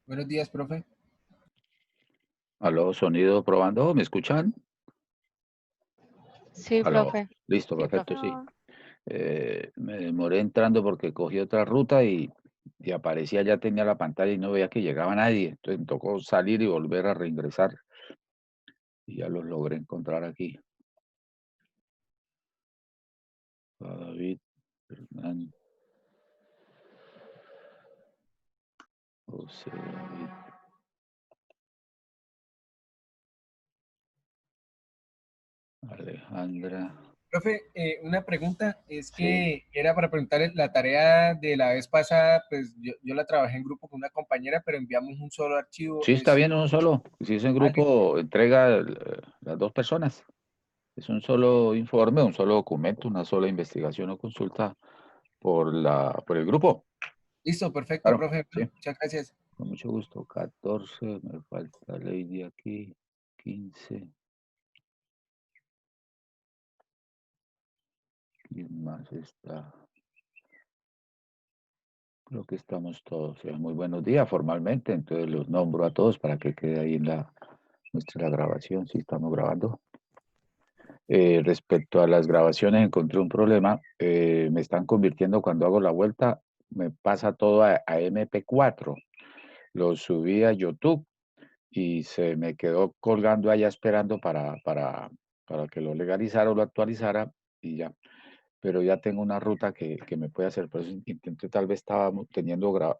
Buenos días, profe. Aló, sonido probando, ¿me escuchan? Sí, Aló, profe. listo, Sí, perfecto, profe. sí. No, Me demoré entrando porque cogí otra ruta y aparecía, ya tenía la pantalla y no veía que llegaba nadie. Entonces me tocó salir y volver a reingresar y ya los logré encontrar aquí. A David, Hernán, José David, Alejandra. Profe, una pregunta es Sí, que era para preguntarle la tarea de la vez pasada, pues yo la trabajé en grupo con una compañera, pero enviamos un solo archivo. sí está bien uno solo. Si es en Listo, grupo, entrega las dos personas. Es un solo informe, un solo documento, una sola investigación o consulta por el grupo. listo, perfecto, Claro, profe. sí, Muchas gracias. con mucho gusto. 14, me falta Lady aquí. 15, ¿quién más está? Creo que estamos todos. Muy buenos días formalmente, entonces los nombro a todos para que quede ahí en nuestra grabación, si estamos grabando. Respecto a las grabaciones, encontré un problema. Me están convirtiendo cuando hago la vuelta, me pasa todo a MP4. Lo subí a YouTube y se me quedó colgando allá esperando para que lo legalizara o lo actualizara y ya. Pero ya tengo una ruta que me puede hacer. Por eso intenté, tal vez estaba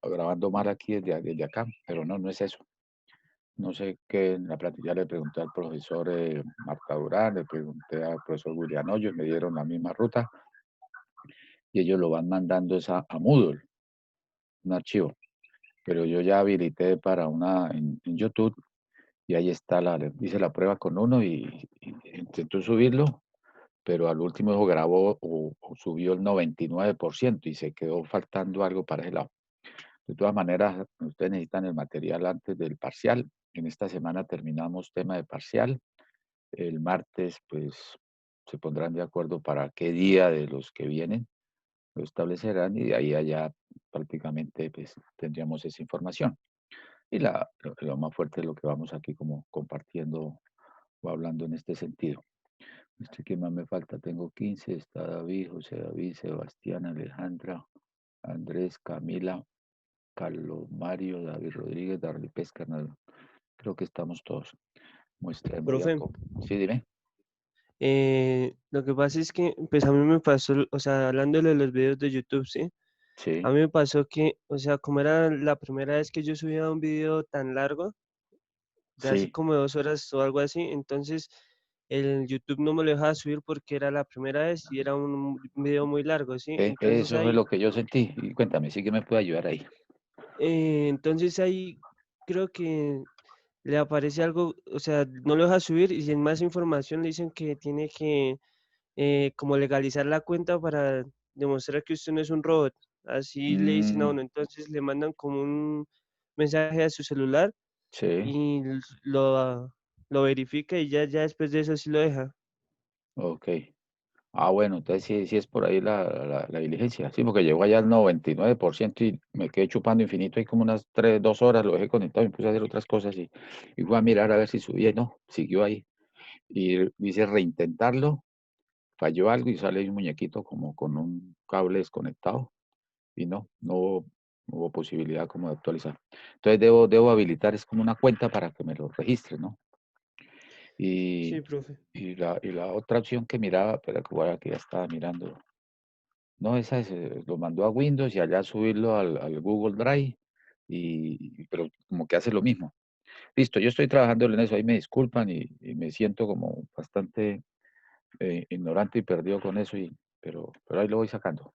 grabando mal aquí desde acá, pero no, no es eso. No sé qué, en la plática le pregunté al profesor Marta Durán, le pregunté al profesor William Hoyos, me dieron la misma ruta y ellos lo van mandando a Moodle, un archivo. Pero yo ya habilité para en YouTube y ahí está, hice la prueba con uno y intentó subirlo, pero al último grabó o subió el 99% y se quedó faltando algo para ese lado. De todas maneras, ustedes necesitan el material antes del parcial. En esta semana terminamos tema de parcial. El martes, pues, se pondrán de acuerdo para qué día de los que vienen lo establecerán y de ahí allá prácticamente pues, tendríamos esa información. Y lo más fuerte es lo que vamos aquí como compartiendo o hablando en este sentido. ¿Qué más me falta? Tengo 15, está David, José David, Sebastián, Alejandra, Andrés, Camila, Carlos Mario, David Rodríguez, Darly Pesca. Creo que estamos todos. Muestremos ya Profe, cómo. Sí, dime. lo que pasa es que, pues a mí me pasó, o sea, hablándole de los videos de YouTube, ¿sí? A Sí. mí me pasó que, o sea, como era la primera vez que yo subía un video tan largo, de así Sí, como 2 horas o algo así, entonces el YouTube no me lo dejaba subir porque era la primera vez y era un video muy largo, ¿sí? Entonces eso fue ahí, lo que yo sentí. Y cuéntame, sí que me puede ayudar ahí. entonces ahí creo que le aparece algo, o sea, no lo deja subir y sin más información le dicen que tiene que como legalizar la cuenta para demostrar que usted no es un robot. Así le dicen a Mm, uno. Entonces le mandan como un mensaje a su celular sí, y lo verifica y ya después de eso sí lo deja. ok. Ah, bueno, entonces sí, sí es por ahí la diligencia. Sí, porque llegó allá al 99% y me quedé chupando infinito y como unas 2 horas lo dejé conectado y me puse a hacer otras cosas y fui a mirar a ver si subía y no, siguió ahí. Y hice reintentarlo, falló algo y sale un muñequito como con un cable desconectado y no hubo posibilidad como de actualizar. Entonces debo habilitar, es como una cuenta para que me lo registre, ¿no? Y, Sí, profe. y la otra opción que miraba, pero que ahora que ya estaba mirando, no, esa es, lo mandó a Windows y allá subirlo al Google Drive, pero como que hace lo mismo. Listo, yo estoy trabajando en eso, ahí me disculpan y me siento como bastante ignorante y perdido con eso, pero ahí lo voy sacando.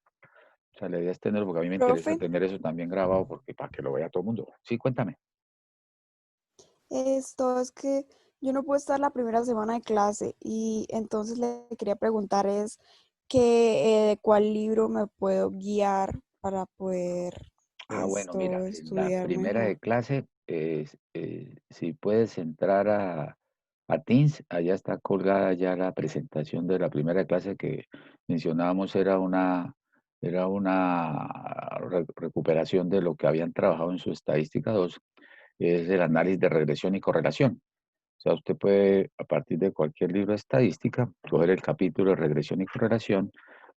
O sea, la idea es tenerlo, porque a mí me interesa profe, tener eso también grabado, porque para que lo vea todo el mundo. Sí, cuéntame. esto es que yo no puedo estar la primera semana de clase y entonces le quería preguntar es cuál libro me puedo guiar para poder Ah, bueno, mira, en la estudiar primera mejor. de clase, si puedes entrar a Teams, allá está colgada ya la presentación de la primera de clase que mencionábamos, era una recuperación de lo que habían trabajado en su estadística 2 es el análisis de regresión y correlación. O sea, usted puede, a partir de cualquier libro de estadística, coger el capítulo de regresión y correlación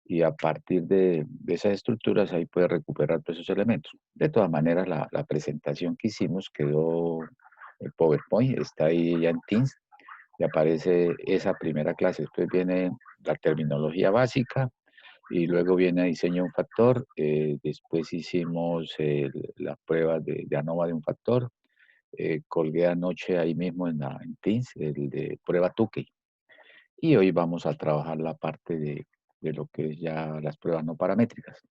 y a partir de esas estructuras ahí puede recuperar todos esos elementos. De todas maneras, la presentación que hicimos quedó, el PowerPoint está ahí ya en Teams y aparece esa primera clase. Después viene la terminología básica y luego viene diseño de un factor. Después hicimos las pruebas de ANOVA de un factor. Colgué anoche ahí mismo en Teams el de prueba Tukey. Y hoy vamos a trabajar la parte de lo que es ya las pruebas no paramétricas.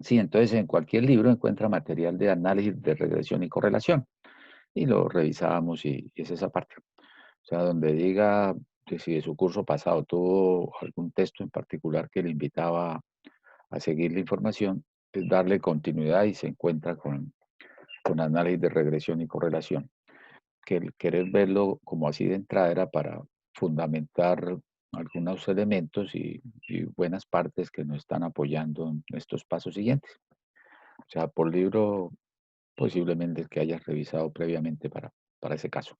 Sí, entonces en cualquier libro encuentra material de análisis de regresión y correlación. Y lo revisábamos y es esa parte. O sea, donde diga que si de su curso pasado tuvo algún texto en particular que le invitaba a seguir la información, es darle continuidad y se encuentra con análisis de regresión y correlación. Que el querer verlo como así de entrada era para fundamentar algunos elementos y buenas partes que nos están apoyando en estos pasos siguientes. O sea, por libro posiblemente el que hayas revisado previamente para ese caso.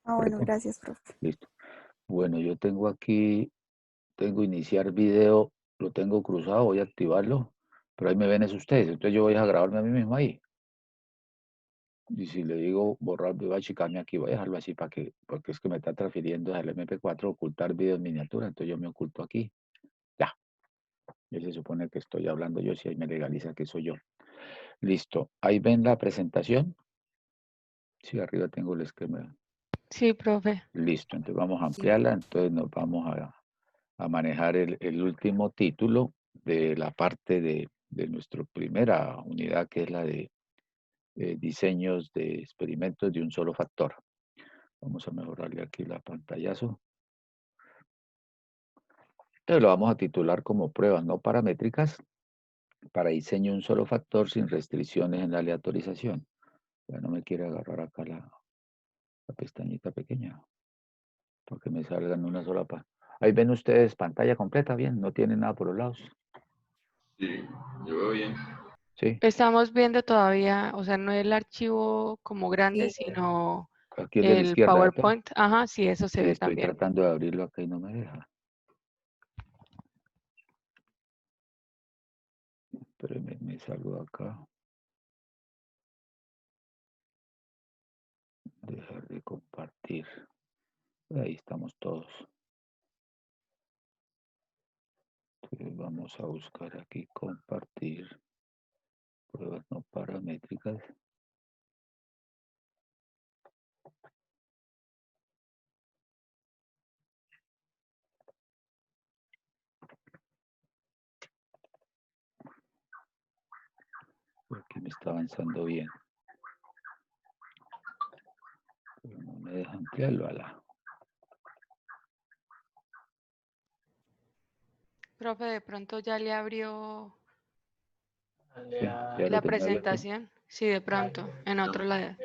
Ah, bueno, ¿Correcto? gracias, profe. Listo. Bueno, yo tengo aquí, tengo iniciar video, lo tengo cruzado, voy a activarlo, pero ahí me ven es ustedes, entonces yo voy a grabarme a mí mismo ahí. Y si le digo borrar, voy a achicarme aquí, voy a dejarlo así para que, porque es que me está transfiriendo al MP4 ocultar video en miniatura, entonces yo me oculto aquí. Ya, y se supone que estoy hablando yo, si ahí me legaliza que soy yo. Listo, ahí ven la presentación. Sí, arriba tengo el esquema. Sí, profe. Listo, entonces vamos a ampliarla, entonces nos vamos a manejar el último título de la parte de nuestra primera unidad, que es la de diseños de experimentos de un solo factor. Vamos a mejorarle aquí la pantallazo. Entonces lo vamos a titular como pruebas no paramétricas para diseño de un solo factor sin restricciones en la aleatorización. Ya no me quiere agarrar acá la pestañita pequeña para que me salga en una sola página. Ahí ven ustedes pantalla completa, bien, no tienen nada por los lados. Sí, yo veo bien. Sí, Estamos viendo todavía, o sea, no el archivo como grande, Sí. sino aquí el de la el izquierda, ¿verdad? PowerPoint. Ajá, sí, eso se Sí, ve estoy también. tratando de abrirlo acá y no me deja. Pero me salgo de acá. Dejar de compartir. Ahí estamos todos. Entonces vamos a buscar aquí compartir pruebas no paramétricas. Aquí me está avanzando bien. Pero no me deja ampliarlo a la. Profe, de pronto ya le abrió Sí, ya lo la tenía abierto. presentación. Sí, de pronto, en otro lado.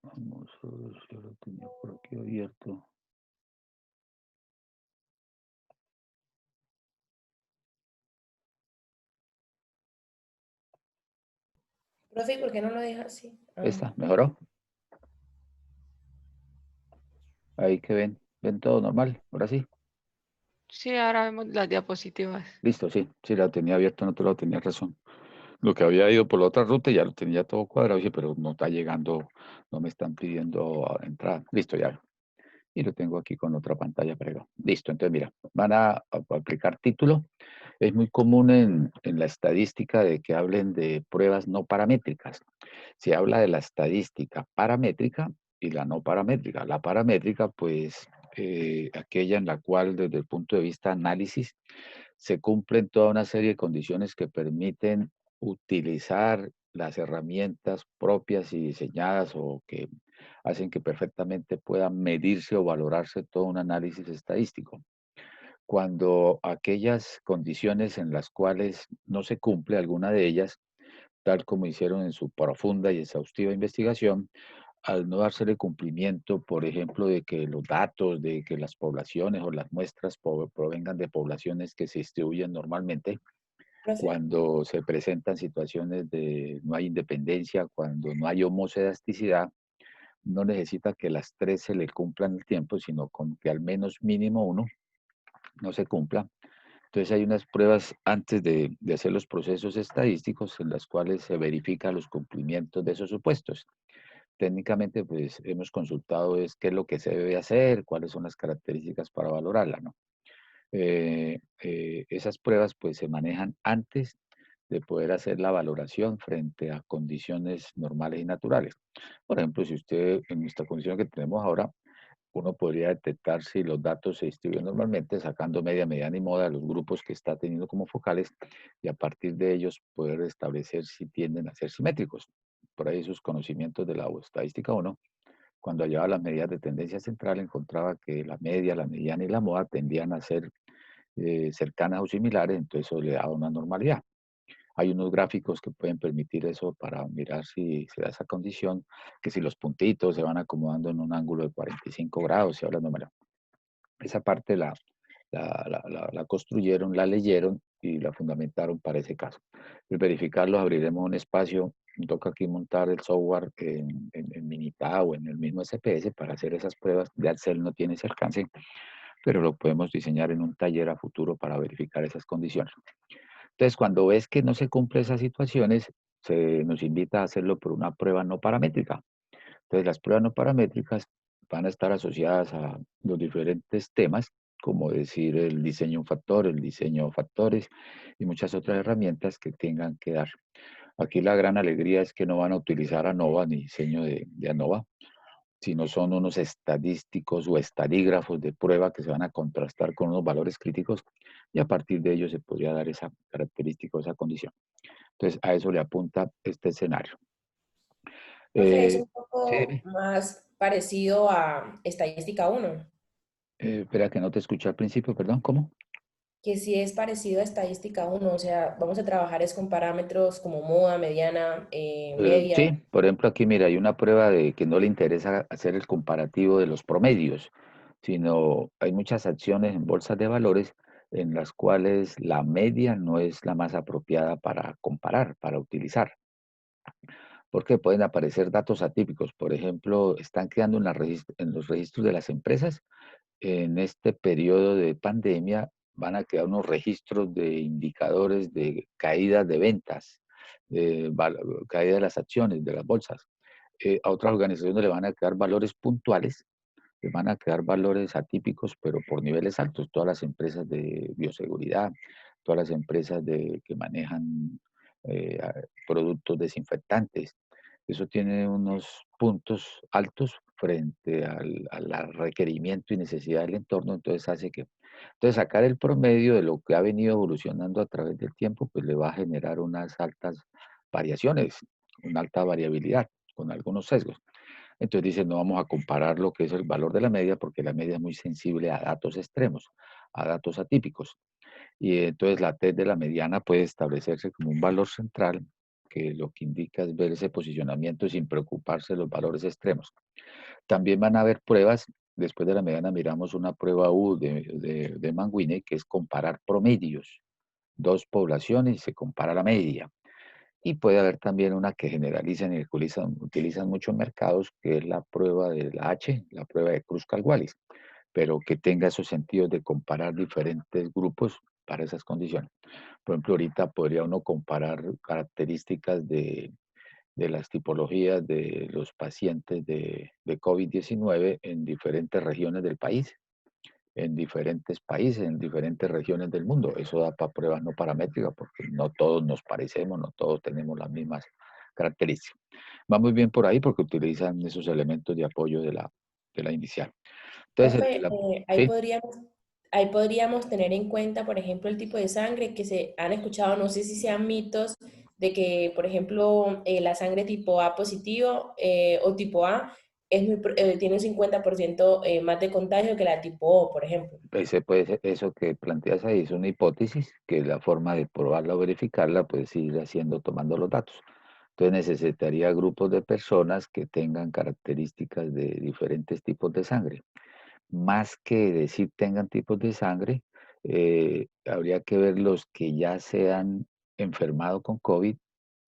Vamos a ver si lo tenía por aquí abierto. Profe, ¿y por qué no lo deja así? Esta, ¿mejoró? Ahí que ven todo normal, ahora sí. Sí, ahora vemos las diapositivas. Listo, sí, sí, la tenía abierto, no te lo tenía razón. Lo que había ido por la otra ruta ya lo tenía todo cuadrado, sí, pero no está llegando, no me están pidiendo entrada. Listo, ya. Y lo tengo aquí con otra pantalla pregado. Listo, entonces mira, van a aplicar título. Es muy común en la estadística de que hablen de pruebas no paramétricas. Se habla de la estadística paramétrica y la no paramétrica. La paramétrica, pues, aquella en la cual desde el punto de vista análisis se cumplen toda una serie de condiciones que permiten utilizar las herramientas propias y diseñadas o que hacen que perfectamente pueda medirse o valorarse todo un análisis estadístico. Cuando aquellas condiciones en las cuales no se cumple alguna de ellas, tal como hicieron en su profunda y exhaustiva investigación, al no dársele cumplimiento, por ejemplo, de que los datos, de que las poblaciones o las muestras provengan de poblaciones que se distribuyen normalmente, Profe, Cuando se presentan situaciones de no hay independencia, cuando no hay homocedasticidad, no necesita que las tres se le cumplan el tiempo, sino con que al menos mínimo uno no se cumpla. Entonces hay unas pruebas antes de hacer los procesos estadísticos en las cuales se verifica los cumplimientos de esos supuestos. Técnicamente, pues hemos consultado es qué es lo que se debe hacer, cuáles son las características para valorarla, ¿no? Esas pruebas pues se manejan antes de poder hacer la valoración frente a condiciones normales y naturales. Por ejemplo, si usted en nuestra condición que tenemos ahora, uno podría detectar si los datos se distribuyen normalmente sacando media, mediana y moda de los grupos que está teniendo como focales y a partir de ellos poder establecer si tienden a ser simétricos. Por ahí sus conocimientos de la estadística 1, cuando hallaba las medidas de tendencia central, encontraba que la media, la mediana y la moda tendían a ser cercanas o similares, entonces eso le daba una normalidad. Hay unos gráficos que pueden permitir eso para mirar si se da esa condición, que si los puntitos se van acomodando en un ángulo de 45 grados, y ahora no me la... Esa parte la construyeron, la leyeron y la fundamentaron para ese caso. Al verificarlo, abriremos un espacio. Toca aquí montar el software en Minita o en el mismo SPS para hacer esas pruebas. De Excel no tiene ese alcance, pero lo podemos diseñar en un taller a futuro para verificar esas condiciones. Entonces, cuando ves que no se cumplen esas situaciones, se nos invita a hacerlo por una prueba no paramétrica. Entonces, las pruebas no paramétricas van a estar asociadas a los diferentes temas, como decir el diseño de un factor, el diseño de factores y muchas otras herramientas que tengan que dar. Aquí la gran alegría es que no van a utilizar ANOVA ni diseño de ANOVA, sino son unos estadísticos o estadígrafos de prueba que se van a contrastar con unos valores críticos y a partir de ellos se podría dar esa característica o esa condición. Entonces, a eso le apunta este escenario. profe, es un Sí, poco más parecido a estadística 1, espera que no te escuché al principio, perdón, ¿cómo? que sí es parecido a estadística 1, o sea, vamos a trabajar es con parámetros como moda, mediana, media. Sí, por ejemplo, aquí mira, hay una prueba de que no le interesa hacer el comparativo de los promedios, sino hay muchas acciones en bolsas de valores en las cuales la media no es la más apropiada para comparar, para utilizar, porque pueden aparecer datos atípicos. Por ejemplo, están creando en los registros de las empresas en este periodo de pandemia van a crear unos registros de indicadores de caída de ventas, caída de las acciones, de las bolsas. A otras organizaciones le van a crear valores puntuales, le van a crear valores atípicos, pero por niveles altos. Todas las empresas de bioseguridad, todas las empresas que manejan productos desinfectantes. Eso tiene unos puntos altos frente al requerimiento y necesidad del entorno, entonces hace que... Entonces sacar el promedio de lo que ha venido evolucionando a través del tiempo, pues le va a generar unas altas variaciones, una alta variabilidad, con algunos sesgos. Entonces dice, no vamos a comparar lo que es el valor de la media, porque la media es muy sensible a datos extremos, a datos atípicos. Y entonces la T de la mediana puede establecerse como un valor central que lo que indica es ver ese posicionamiento sin preocuparse de los valores extremos. También van a haber pruebas, después de la mediana miramos una prueba U de Manguine, que es comparar promedios, dos poblaciones y se compara la media. Y puede haber también una que generalizan y utilizan muchos mercados, que es la prueba de la H, la prueba de Kruskal-Wallis, pero que tenga esos sentidos de comparar diferentes grupos para esas condiciones. Por ejemplo, ahorita podría uno comparar características de las tipologías de los pacientes de COVID-19 en diferentes regiones del país, en diferentes países, en diferentes regiones del mundo. Eso da para pruebas no paramétricas porque no todos nos parecemos, no todos tenemos las mismas características. Va muy bien por ahí porque utilizan esos elementos de apoyo de la inicial. Entonces, Profe, sí. ahí podríamos tener en cuenta, por ejemplo, el tipo de sangre que se han escuchado, no sé si sean mitos, de que, por ejemplo, la sangre tipo A positivo o tipo A tiene un 50% más de contagio que la tipo O, por ejemplo. Eso que planteas ahí es una hipótesis que la forma de probarla o verificarla puedes ir haciendo tomando los datos. Entonces necesitaría grupos de personas que tengan características de diferentes tipos de sangre. Más que decir tengan tipos de sangre, habría que ver los que ya sean enfermado con COVID,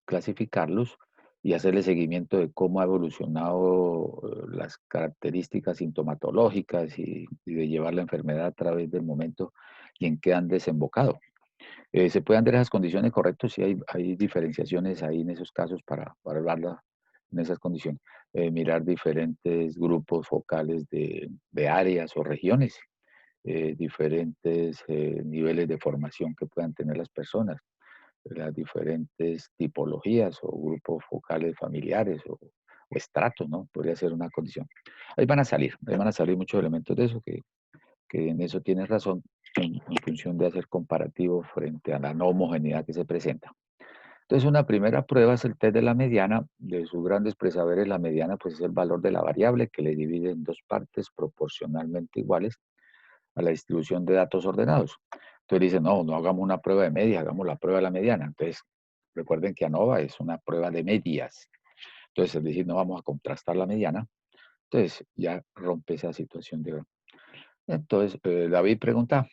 clasificarlos y hacerle seguimiento de cómo ha evolucionado las características sintomatológicas y de llevar la enfermedad a través del momento y en qué han desembocado. ¿Se pueden dar esas condiciones correctas? Sí, hay diferenciaciones ahí en esos casos para hablarla en esas condiciones. Mirar diferentes grupos focales de áreas o regiones, diferentes niveles de formación que puedan tener las personas, las diferentes tipologías o grupos focales familiares o estratos, ¿no? Podría ser una condición. Ahí van a salir muchos elementos de eso que en eso tienes razón, en función de hacer comparativo frente a la no homogeneidad que se presenta. Entonces, una primera prueba es el test de la mediana. De sus grandes presaberes, la mediana pues, es el valor de la variable que le divide en dos partes proporcionalmente iguales a la distribución de datos ordenados. Entonces dicen, no, no hagamos una prueba de media, hagamos la prueba de la mediana. Entonces, recuerden que ANOVA es una prueba de medias. Entonces, es decir, no vamos a contrastar la mediana. Entonces, ya rompe esa situación de... Entonces, David pregunta.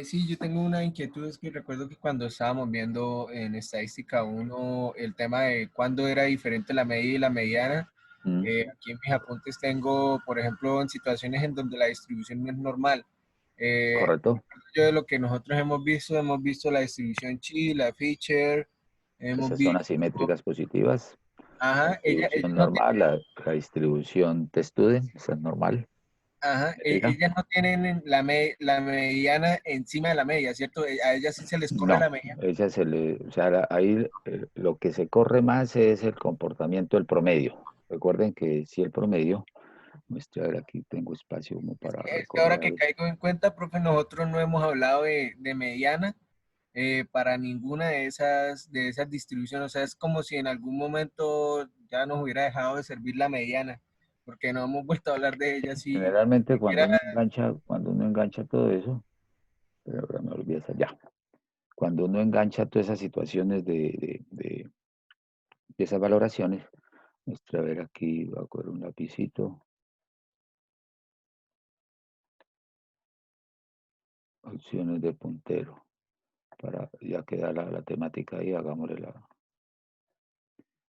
Sí, yo tengo una inquietud, es que recuerdo que cuando estábamos viendo en estadística uno el tema de cuándo era diferente la media y la mediana, aquí en mis apuntes tengo, por ejemplo, en situaciones en donde la distribución no es normal. Correcto. Yo de lo que nosotros hemos visto la distribución Chi, la Fisher, hemos Esas son visto, asimétricas positivas. La ajá, distribución no normal, la distribución t-student, esa es normal. ajá, Diga. ellas no tienen la mediana encima de la media, ¿cierto? A ellas sí se les corre No, la media. ella se le, o sea, ahí lo que se corre más es el comportamiento del promedio. Recuerden que si el promedio, muestra, a ver, aquí tengo espacio como para Es que ahora recordar que algo. caigo en cuenta, profe, nosotros no hemos hablado de mediana para ninguna de esas distribuciones. O sea, es como si en algún momento ya nos hubiera dejado de servir la mediana, porque no hemos vuelto a hablar de ella así. Generalmente Siquiera, cuando uno engancha todo eso, pero ahora me olvidé ya. Cuando uno engancha todas esas situaciones de esas valoraciones, muestra, a ver, aquí voy a coger un lapicito, opciones de puntero, para ya queda la temática ahí, hagámosle la...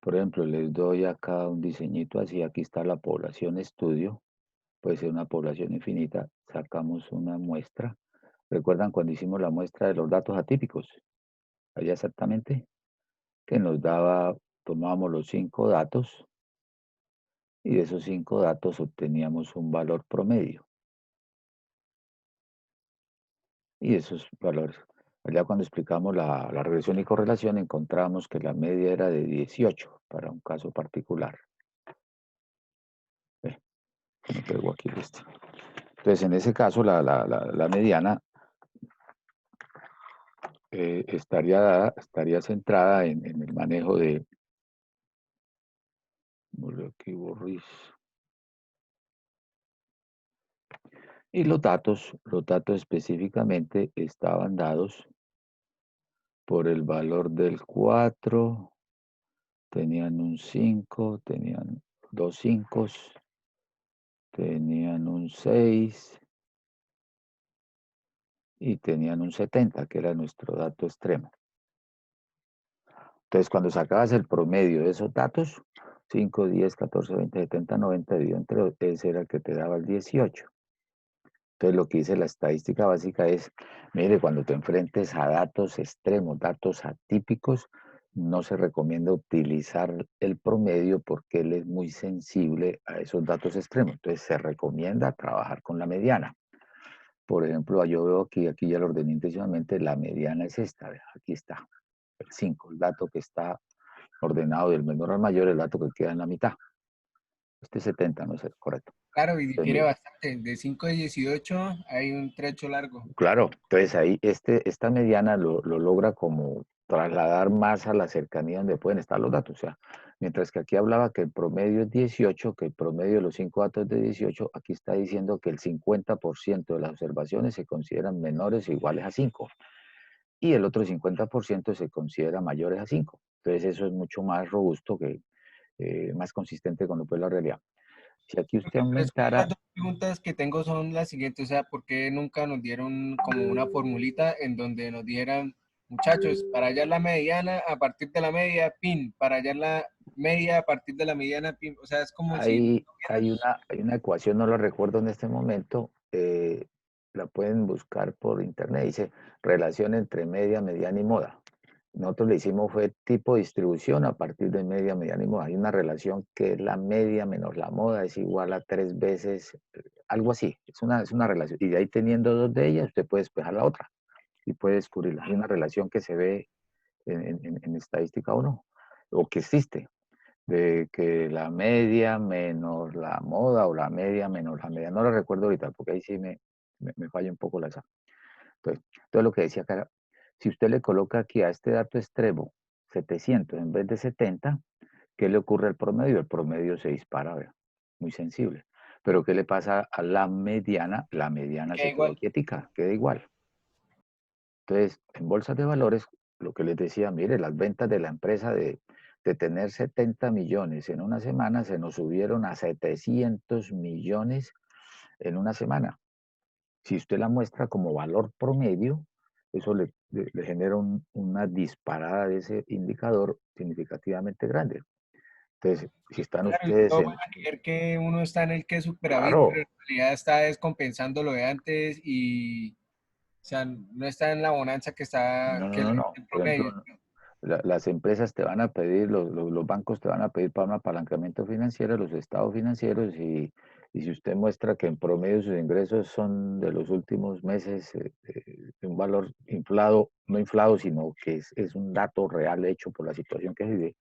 Por ejemplo, les doy acá un diseñito así, aquí está la población estudio, puede ser una población infinita, sacamos una muestra. ¿Recuerdan cuando hicimos la muestra de los datos atípicos? Allá exactamente, que nos daba, tomábamos los 5 datos y de esos 5 datos obteníamos un valor promedio. Y esos valores, allá cuando explicamos la regresión y correlación, encontramos que la media era de 18 para un caso particular. Me pego aquí, listo. Entonces, en ese caso, la mediana estaría centrada en el manejo de... Aquí, Borris. Y los datos específicamente estaban dados por el valor del 4, tenían un 5, tenían dos 5, tenían un 6 y tenían un 70, que era nuestro dato extremo. Entonces, cuando sacabas el promedio de esos datos, 5, 10, 14, 20, 70, 90, dividido entre ese era el que te daba el 18. Entonces, lo que dice la estadística básica es, mire, cuando te enfrentes a datos extremos, datos atípicos, no se recomienda utilizar el promedio porque él es muy sensible a esos datos extremos. Entonces, se recomienda trabajar con la mediana. Por ejemplo, yo veo aquí ya lo ordené intencionalmente, la mediana es esta, vea, aquí está, el 5, el dato que está ordenado del menor al mayor, el dato que queda en la mitad. Este 70 no es el correcto. claro, y Entonces, difiere mire, bastante. De 5 a 18 hay un trecho largo. claro, entonces ahí esta mediana lo logra como trasladar más a la cercanía donde pueden estar los datos. O sea, mientras que aquí hablaba que el promedio es 18, que el promedio de los 5 datos es de 18, aquí está diciendo que el 50% de las observaciones se consideran menores o iguales a 5 y el otro 50% se considera mayores a 5. Entonces eso es mucho más robusto, más consistente con lo que es la realidad. Si aquí usted Pero es que las aumentara, dos preguntas que tengo son las siguientes, o sea, ¿por qué nunca nos dieron como una formulita en donde nos dieran Muchachos, para hallar la mediana, a partir de la media, pin. Para hallar la media, a partir de la mediana, pin. O sea, es como si... Hay una ecuación, no la recuerdo en este momento, la pueden buscar por internet, dice relación entre media, mediana y moda. Nosotros le hicimos fue tipo distribución a partir de media, mediana y moda. Hay una relación que es la media menos la moda es igual a 3 veces, algo así. Es una relación. Y de ahí teniendo dos de ellas, usted puede despejar la otra y puede descubrirla. Hay una relación que se ve en estadística o no, o que existe, de que la media menos la moda o la media menos la media. No lo recuerdo ahorita porque ahí sí me falla un poco la esa. Entonces lo que decía acá, si usted le coloca aquí a este dato extremo 700 en vez de 70, ¿qué le ocurre al promedio? El promedio se dispara, ¿vea? Muy sensible. Pero ¿qué le pasa a la mediana? La mediana Que se quedó igual. quietica, queda igual. Entonces, en bolsas de valores, lo que les decía, mire, las ventas de la empresa de tener 70 millones en una semana se nos subieron a 700 millones en una semana. Si usted la muestra como valor promedio, eso le genera una disparada de ese indicador significativamente grande. Entonces, si están Claro, y ustedes todos van en... a creer que uno está en el que superávit, pero Claro, en realidad está descompensando lo de antes y, o sea, no está en la bonanza que está, no, no, que no, el no. Por promedio. ejemplo, las empresas te van a pedir, los bancos te van a pedir para un apalancamiento financiero, los estados financieros, y si usted muestra que en promedio sus ingresos son de los últimos meses de un valor inflado, no inflado, sino que es un dato real hecho por la situación que se vive,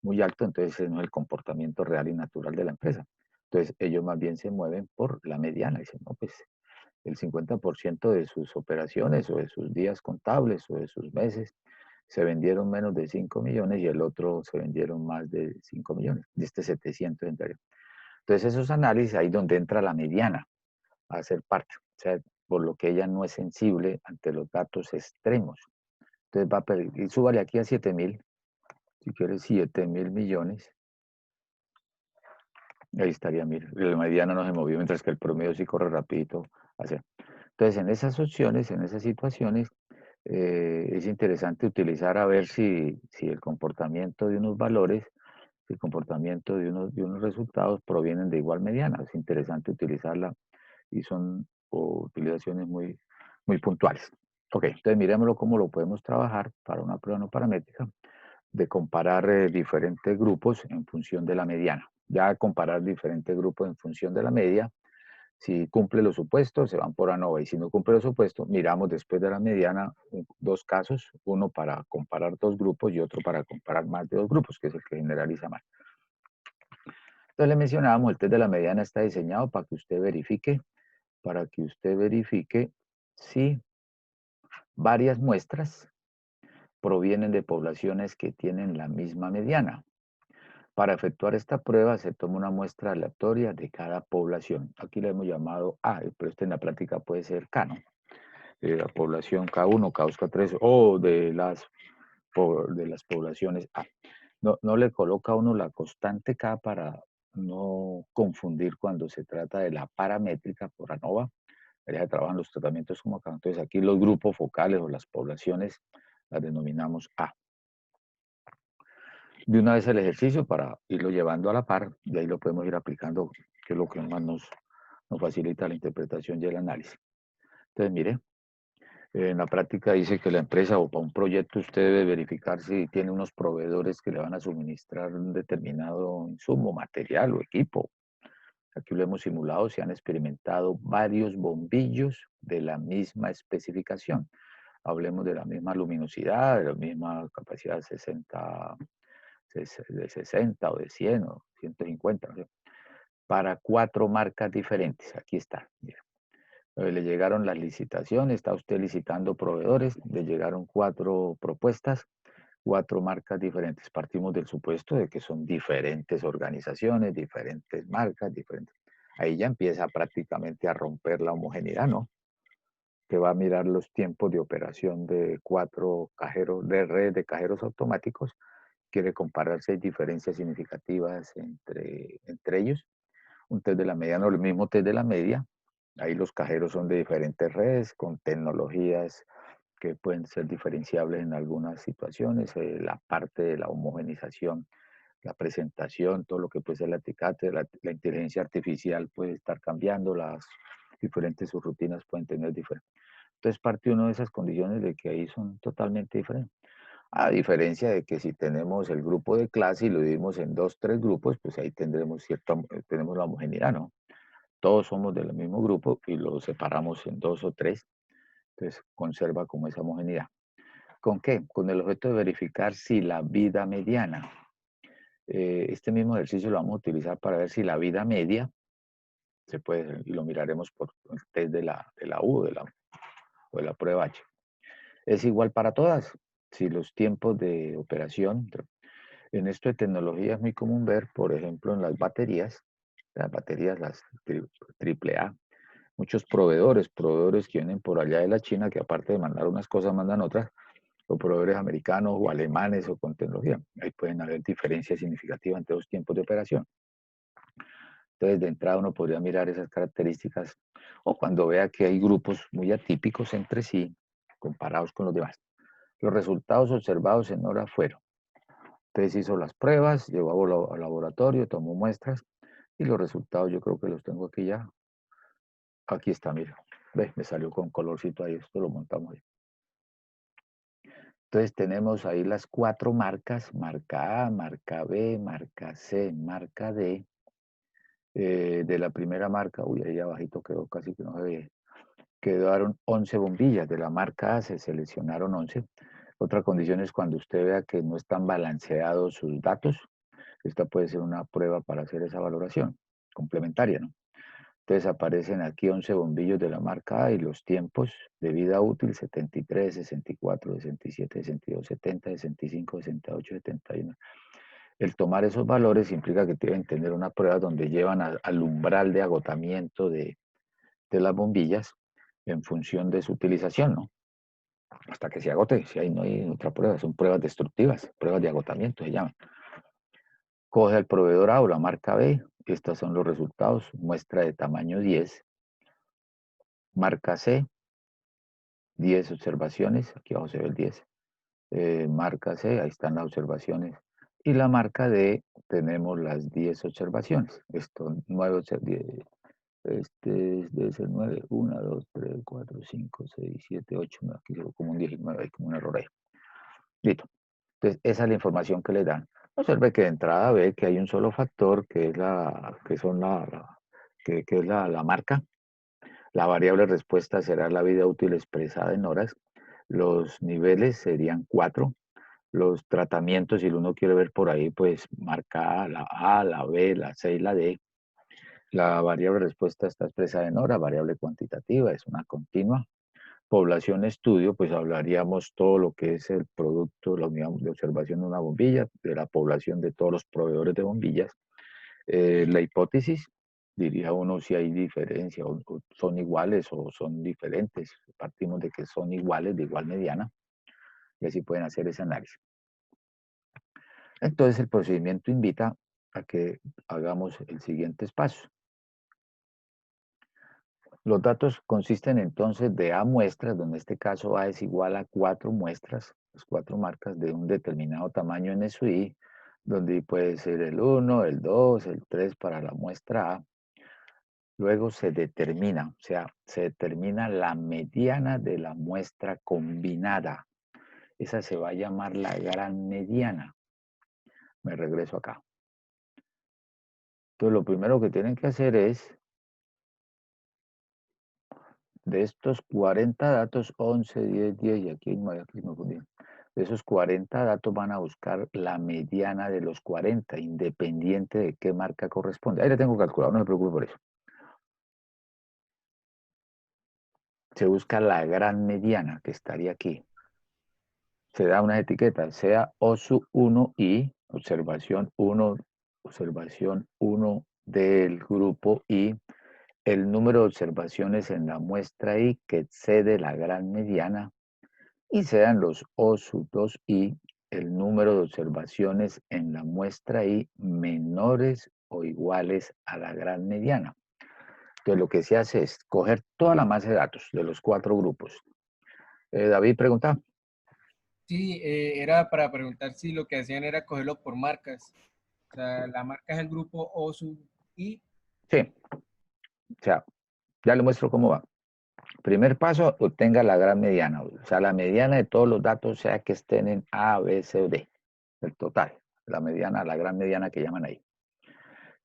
muy alto, entonces ese no es el comportamiento real y natural de la empresa. Entonces ellos más bien se mueven por la mediana, dicen, no, pues el 50% de sus operaciones o de sus días contables o de sus meses se vendieron menos de 5 millones y el otro se vendieron más de 5 millones, de este 700 entraría. Entonces esos análisis ahí donde entra la mediana a ser parte, o sea, por lo que ella no es sensible ante los datos extremos. Entonces va a pedir, y súbale aquí a 7.000, si quieres 7.000 millones, ahí estaría, mire, la mediana no se movió, mientras que el promedio sí corre rapidito hacia. Entonces en esas opciones, en esas situaciones, es interesante utilizar a ver si el comportamiento de unos valores, si el comportamiento de unos resultados provienen de igual mediana. Es interesante utilizarla y son utilizaciones muy, muy puntuales. Ok, entonces miremoslo cómo lo podemos trabajar para una prueba no paramétrica de comparar diferentes grupos en función de la mediana. Ya comparar diferentes grupos en función de la media, si cumple los supuestos, se van por ANOVA, y si no cumple los supuestos, miramos después de la mediana dos casos, uno para comparar dos grupos y otro para comparar más de dos grupos, que es el que generaliza más. Entonces le mencionábamos, el test de la mediana está diseñado para que usted verifique, si varias muestras provienen de poblaciones que tienen la misma mediana. Para efectuar esta prueba se toma una muestra aleatoria de cada población. Aquí le hemos llamado A, pero en la práctica puede ser K, ¿no? La población K1, K2, K3 o de las poblaciones A. No le coloca a uno la constante K para no confundir cuando se trata de la paramétrica por ANOVA. Allá trabajan los tratamientos como acá. Entonces aquí los grupos focales o las poblaciones las denominamos A. De una vez el ejercicio para irlo llevando a la par y ahí lo podemos ir aplicando, que es lo que más nos facilita la interpretación y el análisis. Entonces, mire, en la práctica dice que la empresa o para un proyecto usted debe verificar si tiene unos proveedores que le van a suministrar un determinado insumo, material o equipo. Aquí lo hemos simulado, se han experimentado varios bombillos de la misma especificación. Hablemos de la misma luminosidad, de la misma capacidad de 60 o de 100 o 150, ¿no? Para 4 marcas diferentes. Aquí está, mira. Le llegaron las licitaciones, está usted licitando proveedores, le llegaron 4 propuestas, 4 marcas diferentes. Partimos del supuesto de que son diferentes organizaciones, diferentes marcas, diferentes. Ahí ya empieza prácticamente a romper la homogeneidad, ¿no? Que va a mirar los tiempos de operación de 4 cajeros, de red de cajeros automáticos, quiere comparar si hay diferencias significativas entre ellos. Un test de la media, no el mismo test de la media. Ahí los cajeros son de diferentes redes, con tecnologías que pueden ser diferenciables en algunas situaciones, la parte de la homogenización, la presentación, todo lo que puede ser la etiqueta, la inteligencia artificial puede estar cambiando, las diferentes subrutinas pueden tener diferentes. Entonces parte uno de esas condiciones de que ahí son totalmente diferentes. A diferencia de que si tenemos el grupo de clase y lo dividimos en 2, 3 grupos, pues ahí tendremos tenemos la homogeneidad, ¿no? Todos somos del mismo grupo y lo separamos en 2 o 3, entonces conserva como esa homogeneidad. ¿Con qué? Con el objeto de verificar si la vida mediana, este mismo ejercicio lo vamos a utilizar para ver si la vida media, se puede, y lo miraremos por el test de la U o de la prueba H, es igual para todas. Si los tiempos de operación, en esto de tecnología es muy común ver, por ejemplo, en las baterías, las AAA, muchos proveedores que vienen por allá de la China, que aparte de mandar unas cosas, mandan otras, o proveedores americanos o alemanes o con tecnología. Ahí pueden haber diferencias significativas entre los tiempos de operación. Entonces, de entrada uno podría mirar esas características, o cuando vea que hay grupos muy atípicos entre sí, comparados con los demás. Los resultados observados en hora fueron: entonces hizo las pruebas, llevó al laboratorio, tomó muestras, y los resultados yo creo que los tengo aquí ya. Aquí está, mira. Ve, me salió con colorcito ahí, esto lo montamos ahí. Entonces tenemos ahí las 4 marcas: marca A, marca B, marca C, marca D. De la primera marca, uy, ahí abajito quedó casi que no se ve. Quedaron 11 bombillas. De la marca A se seleccionaron 11. Otra condición es cuando usted vea que no están balanceados sus datos. Esta puede ser una prueba para hacer esa valoración complementaria, ¿no? Entonces aparecen aquí 11 bombillos de la marca A y los tiempos de vida útil: 73, 64, 67, 62, 70, 65, 68, 71. El tomar esos valores implica que deben tener una prueba donde llevan al umbral de agotamiento de las bombillas en función de su utilización, ¿no? Hasta que se agote. Si ahí no hay otra prueba, son pruebas destructivas, pruebas de agotamiento se llaman. Coge al proveedor A o la marca B. Estos son los resultados. Muestra de tamaño 10. Marca C, 10 observaciones. Aquí abajo se ve el 10. Marca C, ahí están las observaciones. Y la marca D, tenemos las 10 observaciones. Esto, 9 observaciones. Debe ser 9, 1, 2, 3, 4, 5, 6, 7, 8, aquí se ve como un 19, hay como un error ahí. Listo. Entonces, esa es la información que le dan. Observe que de entrada ve que hay un solo factor, que es la marca. La variable respuesta será la vida útil expresada en horas. Los niveles serían 4. Los tratamientos, si uno quiere ver por ahí, pues marca la A, la B, la C y la D. La variable respuesta está expresada en hora, variable cuantitativa, es una continua. Población estudio, pues hablaríamos todo lo que es el producto, la unidad de observación de una bombilla, de la población de todos los proveedores de bombillas. La hipótesis, diría uno si hay diferencia, o son iguales o son diferentes. Partimos de que son iguales, de igual mediana, y así pueden hacer ese análisis. Entonces el procedimiento invita a que hagamos el siguiente paso. Los datos consisten entonces de A muestras, donde en este caso A es igual a 4 muestras, las 4 marcas de un determinado tamaño en SUI, donde puede ser el 1, el 2, el 3 para la muestra A. Luego se determina, o sea, se determina la mediana de la muestra combinada. Esa se va a llamar la gran mediana. Me regreso acá. Entonces lo primero que tienen que hacer es, de estos 40 datos, 11, 10, 10, y aquí me confundí. De esos 40 datos van a buscar la mediana de los 40, independiente de qué marca corresponde. Ahí la tengo calculado, no se preocupe por eso. Se busca la gran mediana, que estaría aquí. Se da unas etiquetas, sea OSU1I, observación 1 del grupo I, el número de observaciones en la muestra I que excede la gran mediana, y sean los OSU2I, el número de observaciones en la muestra I menores o iguales a la gran mediana. Entonces lo que se hace es coger toda la masa de datos de los 4 grupos, David pregunta. Sí, era para preguntar si lo que hacían era cogerlo por marcas. O sea, la marca es el grupo O sub I. Sí, o sea, ya le muestro cómo va. Primer paso, obtenga la gran mediana. O sea, la mediana de todos los datos, sea que estén en A, B, C o D. El total. La mediana, la gran mediana que llaman ahí.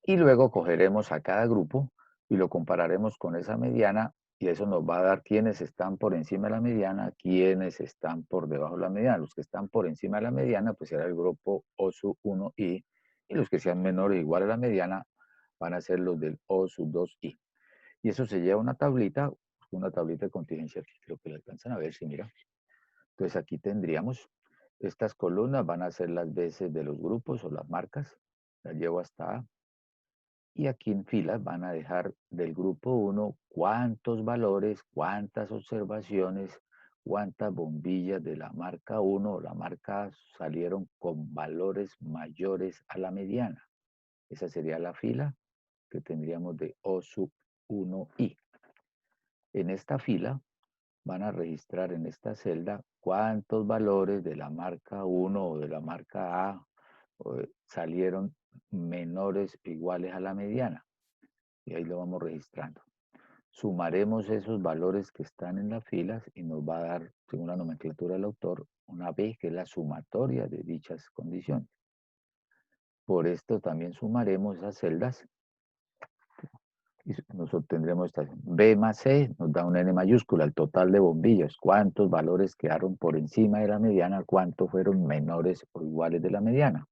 Y luego cogeremos a cada grupo y lo compararemos con esa mediana y eso nos va a dar quiénes están por encima de la mediana, quiénes están por debajo de la mediana. Los que están por encima de la mediana, pues será el grupo O sub 1i y los que sean menores o igual a la mediana van a ser los del O sub 2i. Y eso se lleva a una tablita de contingencia, que creo que la alcanzan a ver, si mira. Entonces aquí tendríamos, estas columnas van a ser las veces de los grupos o las marcas, las llevo hasta A. Y aquí en filas van a dejar del grupo 1 cuántos valores, cuántas observaciones, cuántas bombillas de la marca 1 o la marca A salieron con valores mayores a la mediana. Esa sería la fila que tendríamos de O sub 1i. En esta fila van a registrar en esta celda cuántos valores de la marca 1 o de la marca A salieron menores o iguales a la mediana. Y ahí lo vamos registrando. Sumaremos esos valores que están en las filas y nos va a dar, según la nomenclatura del autor, una B, que es la sumatoria de dichas condiciones. Por esto también sumaremos esas celdas y nos obtendremos esta B más C, nos da un N mayúscula, el total de bombillas, cuántos valores quedaron por encima de la mediana, cuántos fueron menores o iguales de la mediana.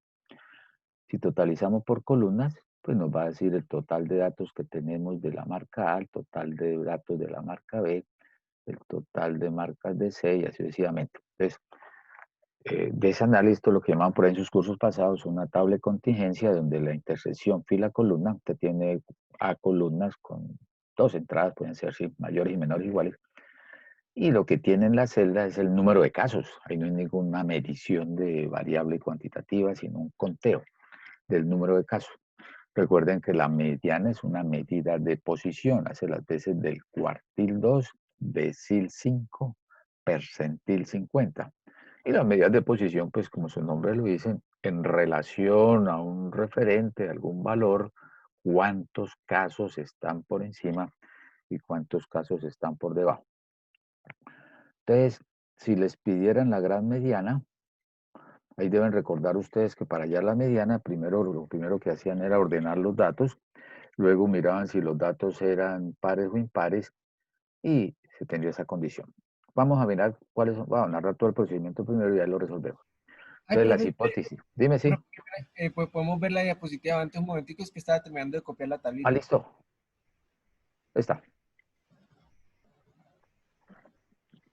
Si totalizamos por columnas, pues nos va a decir el total de datos que tenemos de la marca A, el total de datos de la marca B, el total de marcas de C y así sucesivamente. Entonces, de ese análisis, lo que llaman por ahí en sus cursos pasados, una tabla de contingencia donde la intersección fila-columna, usted tiene A columnas con dos entradas, pueden ser sí, mayores y menores iguales, y lo que tiene en la celda es el número de casos. Ahí no hay ninguna medición de variable cuantitativa, sino un conteo del número de casos. Recuerden que la mediana es una medida de posición, hace las veces del cuartil 2, decil 5, percentil 50. Y las medidas de posición, pues como su nombre lo dice, en relación a un referente, algún valor, cuántos casos están por encima y cuántos casos están por debajo. Entonces, si les pidieran la gran mediana, ahí deben recordar ustedes que para hallar la mediana, lo primero que hacían era ordenar los datos, luego miraban si los datos eran pares o impares y se tendría esa condición. Vamos a mirar cuáles son, vamos a narrar todo el procedimiento primero y ya lo resolvemos. Ay, Entonces, las profe, hipótesis. Dime, sí. pues podemos ver la diapositiva antes un momentico, es que estaba terminando de copiar la Ah, tablita. listo. Ahí está.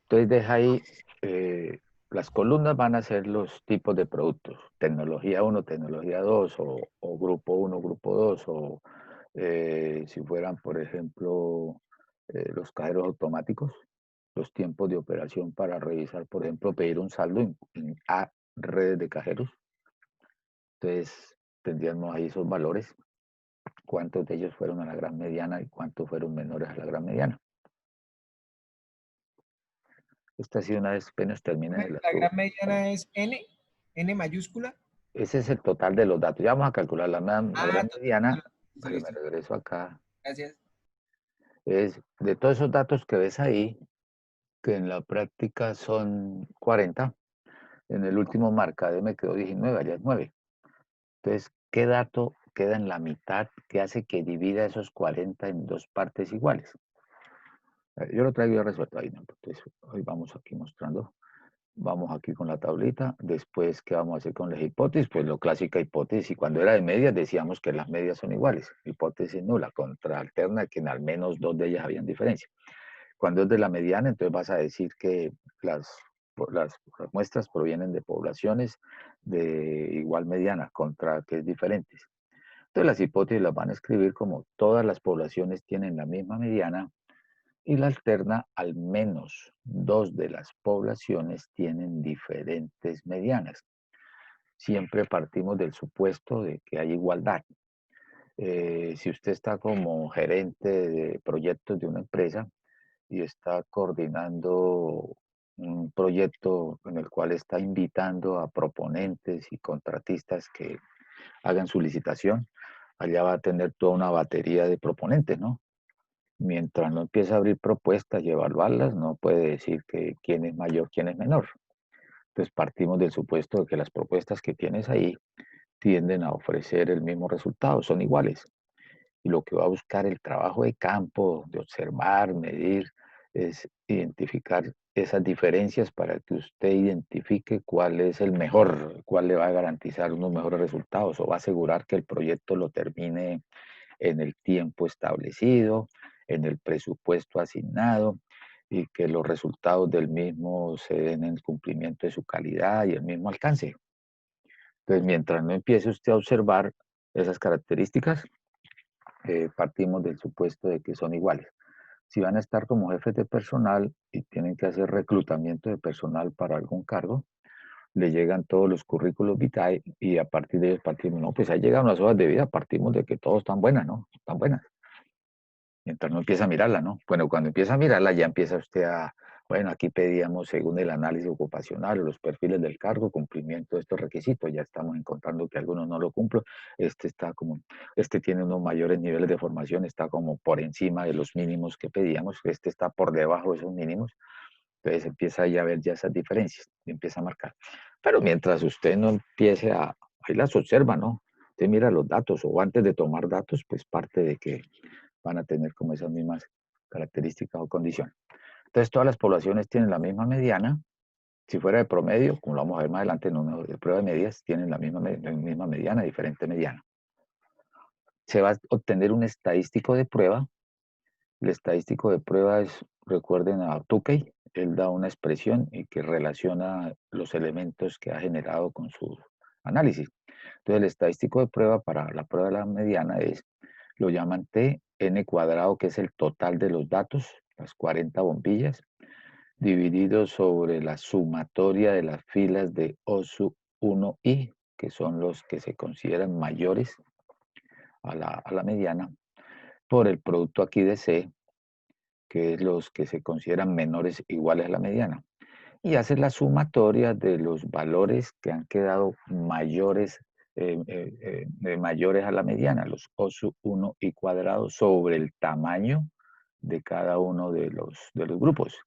Entonces, deja ahí, las columnas van a ser los tipos de productos. Tecnología 1, tecnología 2, o grupo 1, grupo 2, o si fueran, por ejemplo, los cajeros automáticos, los tiempos de operación para revisar, por ejemplo, pedir un saldo en A redes de cajeros. Entonces, tendríamos ahí esos valores, cuántos de ellos fueron a la gran mediana y cuántos fueron menores a la gran mediana. Esta sí, una vez apenas termine La gran mediana es N mayúscula. ese es el total de los datos. Ya vamos a calcular la gran mediana. Listo, Me listo. regreso acá. Gracias. Es de todos esos datos que ves ahí, que en la práctica son 40, en el último marcador me quedó 19, allá es 9. Entonces, ¿qué dato queda en la mitad que hace que divida esos 40 en dos partes iguales? Yo lo traigo ya resuelto ahí, ¿no? Entonces, hoy vamos aquí mostrando. Vamos aquí con la tablita. Después, ¿qué vamos a hacer con las hipótesis? Pues lo clásica hipótesis. Y cuando era de medias decíamos que las medias son iguales. Hipótesis nula, contra alterna, que en al menos dos de ellas habían diferencia. Cuando es de la mediana, entonces vas a decir que las muestras provienen de poblaciones de igual mediana, contra que es diferentes. Entonces las hipótesis las van a escribir como todas las poblaciones tienen la misma mediana, y la alterna, al menos dos de las poblaciones tienen diferentes medianas. Siempre partimos del supuesto de que hay igualdad. Si usted está como gerente de proyectos de una empresa y está coordinando un proyecto en el cual está invitando a proponentes y contratistas que hagan su licitación. Allá va a tener toda una batería de proponentes, ¿no? Mientras no empieza a abrir propuestas y evaluarlas, no puede decir que quién es mayor, quién es menor. Entonces partimos del supuesto de que las propuestas que tienes ahí tienden a ofrecer el mismo resultado, son iguales. Y lo que va a buscar el trabajo de campo, de observar, medir, es identificar esas diferencias para que usted identifique cuál es el mejor, cuál le va a garantizar unos mejores resultados o va a asegurar que el proyecto lo termine en el tiempo establecido, en el presupuesto asignado y que los resultados del mismo se den en el cumplimiento de su calidad y el mismo alcance. Entonces, mientras no empiece usted a observar esas características, partimos del supuesto de que son iguales. Si van a estar como jefes de personal y tienen que hacer reclutamiento de personal para algún cargo, le llegan todos los currículos vitae y a partir de ellos partimos, no, pues ahí llegan las hojas de vida, partimos de que todos están buenas, ¿no? Están buenas. Mientras no empieza a mirarla, ¿no? Bueno, cuando empieza a mirarla ya empieza usted a, bueno, aquí pedíamos según el análisis ocupacional o los perfiles del cargo, cumplimiento de estos requisitos, ya estamos encontrando que algunos no lo cumplen, este tiene unos mayores niveles de formación, está como por encima de los mínimos que pedíamos, este está por debajo de esos mínimos, entonces empieza ya a ver ya esas diferencias, y empieza a marcar. Pero mientras usted no empiece a, ahí las observa, ¿no? Usted mira los datos o antes de tomar datos, pues parte de que van a tener como esas mismas características o condiciones. Entonces, todas las poblaciones tienen la misma mediana. Si fuera de promedio, como lo vamos a ver más adelante en una de prueba de medias, tienen la misma mediana, diferente mediana. Se va a obtener un estadístico de prueba. El estadístico de prueba es, recuerden a Tukey, él da una expresión y que relaciona los elementos que ha generado con su análisis. Entonces, el estadístico de prueba para la prueba de la mediana es, lo llaman T, N cuadrado, que es el total de los datos, las 40 bombillas, dividido sobre la sumatoria de las filas de OSU 1i, que son los que se consideran mayores a la mediana, por el producto aquí de C, que es los que se consideran menores iguales a la mediana. Y hace la sumatoria de los valores que han quedado mayores, mayores a la mediana, los OSU 1 y cuadrado, sobre el tamaño de cada uno de los grupos.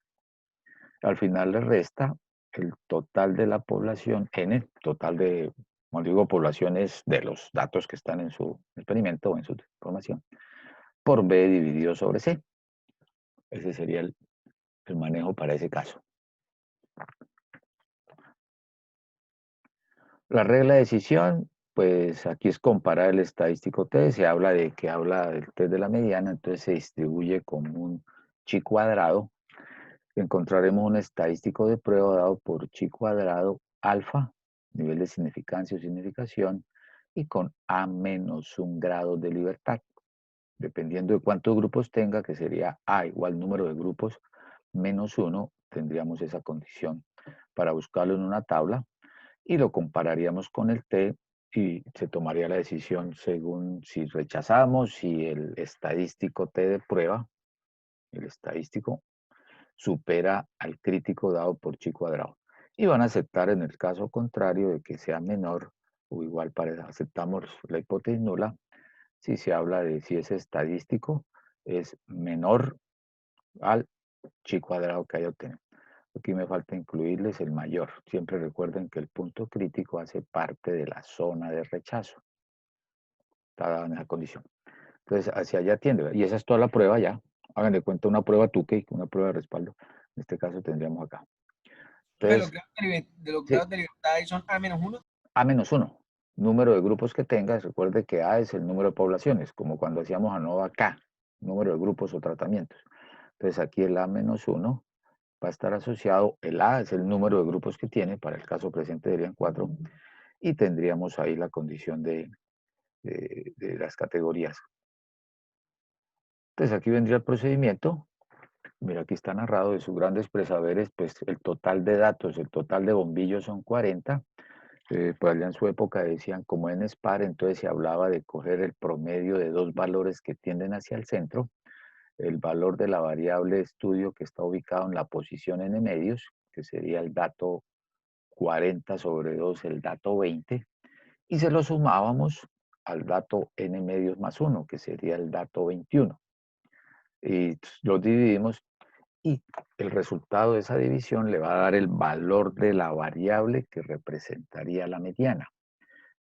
Al final le resta el total de la población, N, total de, como digo, poblaciones de los datos que están en su experimento o en su información, por B dividido sobre C. Ese sería el manejo para ese caso. La regla de decisión, pues aquí es comparar el estadístico T, se habla de que habla del T de la mediana, entonces se distribuye como un chi cuadrado. Encontraremos un estadístico de prueba dado por chi cuadrado alfa, nivel de significancia o significación, y con A menos un grado de libertad. Dependiendo de cuántos grupos tenga, que sería A igual número de grupos menos 1, tendríamos esa condición para buscarlo en una tabla y lo compararíamos con el T y se tomaría la decisión según si rechazamos, si el estadístico T de prueba, el estadístico, supera al crítico dado por chi cuadrado. Y van a aceptar en el caso contrario de que sea menor o igual para aceptamos la hipótesis nula si se habla de si ese estadístico es menor al chi cuadrado que haya obtenido. Aquí me falta incluirles el mayor. Siempre recuerden que el punto crítico hace parte de la zona de rechazo. Está dada en esa condición. Entonces, hacia allá tiende. Y esa es toda la prueba ya. Hagan de cuenta una prueba Tukey, una prueba de respaldo. En este caso tendríamos acá. Entonces, Entonces, los sí, grados de libertad ahí son A-1. A-1. Número de grupos que tengas. Recuerde que A es el número de poblaciones, como cuando hacíamos ANOVA K, número de grupos o tratamientos. Entonces, aquí el A-1 va a estar asociado, el A es el número de grupos que tiene, para el caso presente serían 4, y tendríamos ahí la condición de las categorías. Entonces aquí vendría el procedimiento, mira aquí está narrado de sus grandes presaberes, pues el total de datos, el total de bombillos son 40, pues allá en su época decían como en SPAR, entonces se hablaba de coger el promedio de dos valores que tienden hacia el centro, el valor de la variable de estudio que está ubicado en la posición n medios, que sería el dato 40 sobre 2, el dato 20, y se lo sumábamos al dato n medios más 1, que sería el dato 21. Y los dividimos y el resultado de esa división le va a dar el valor de la variable que representaría la mediana.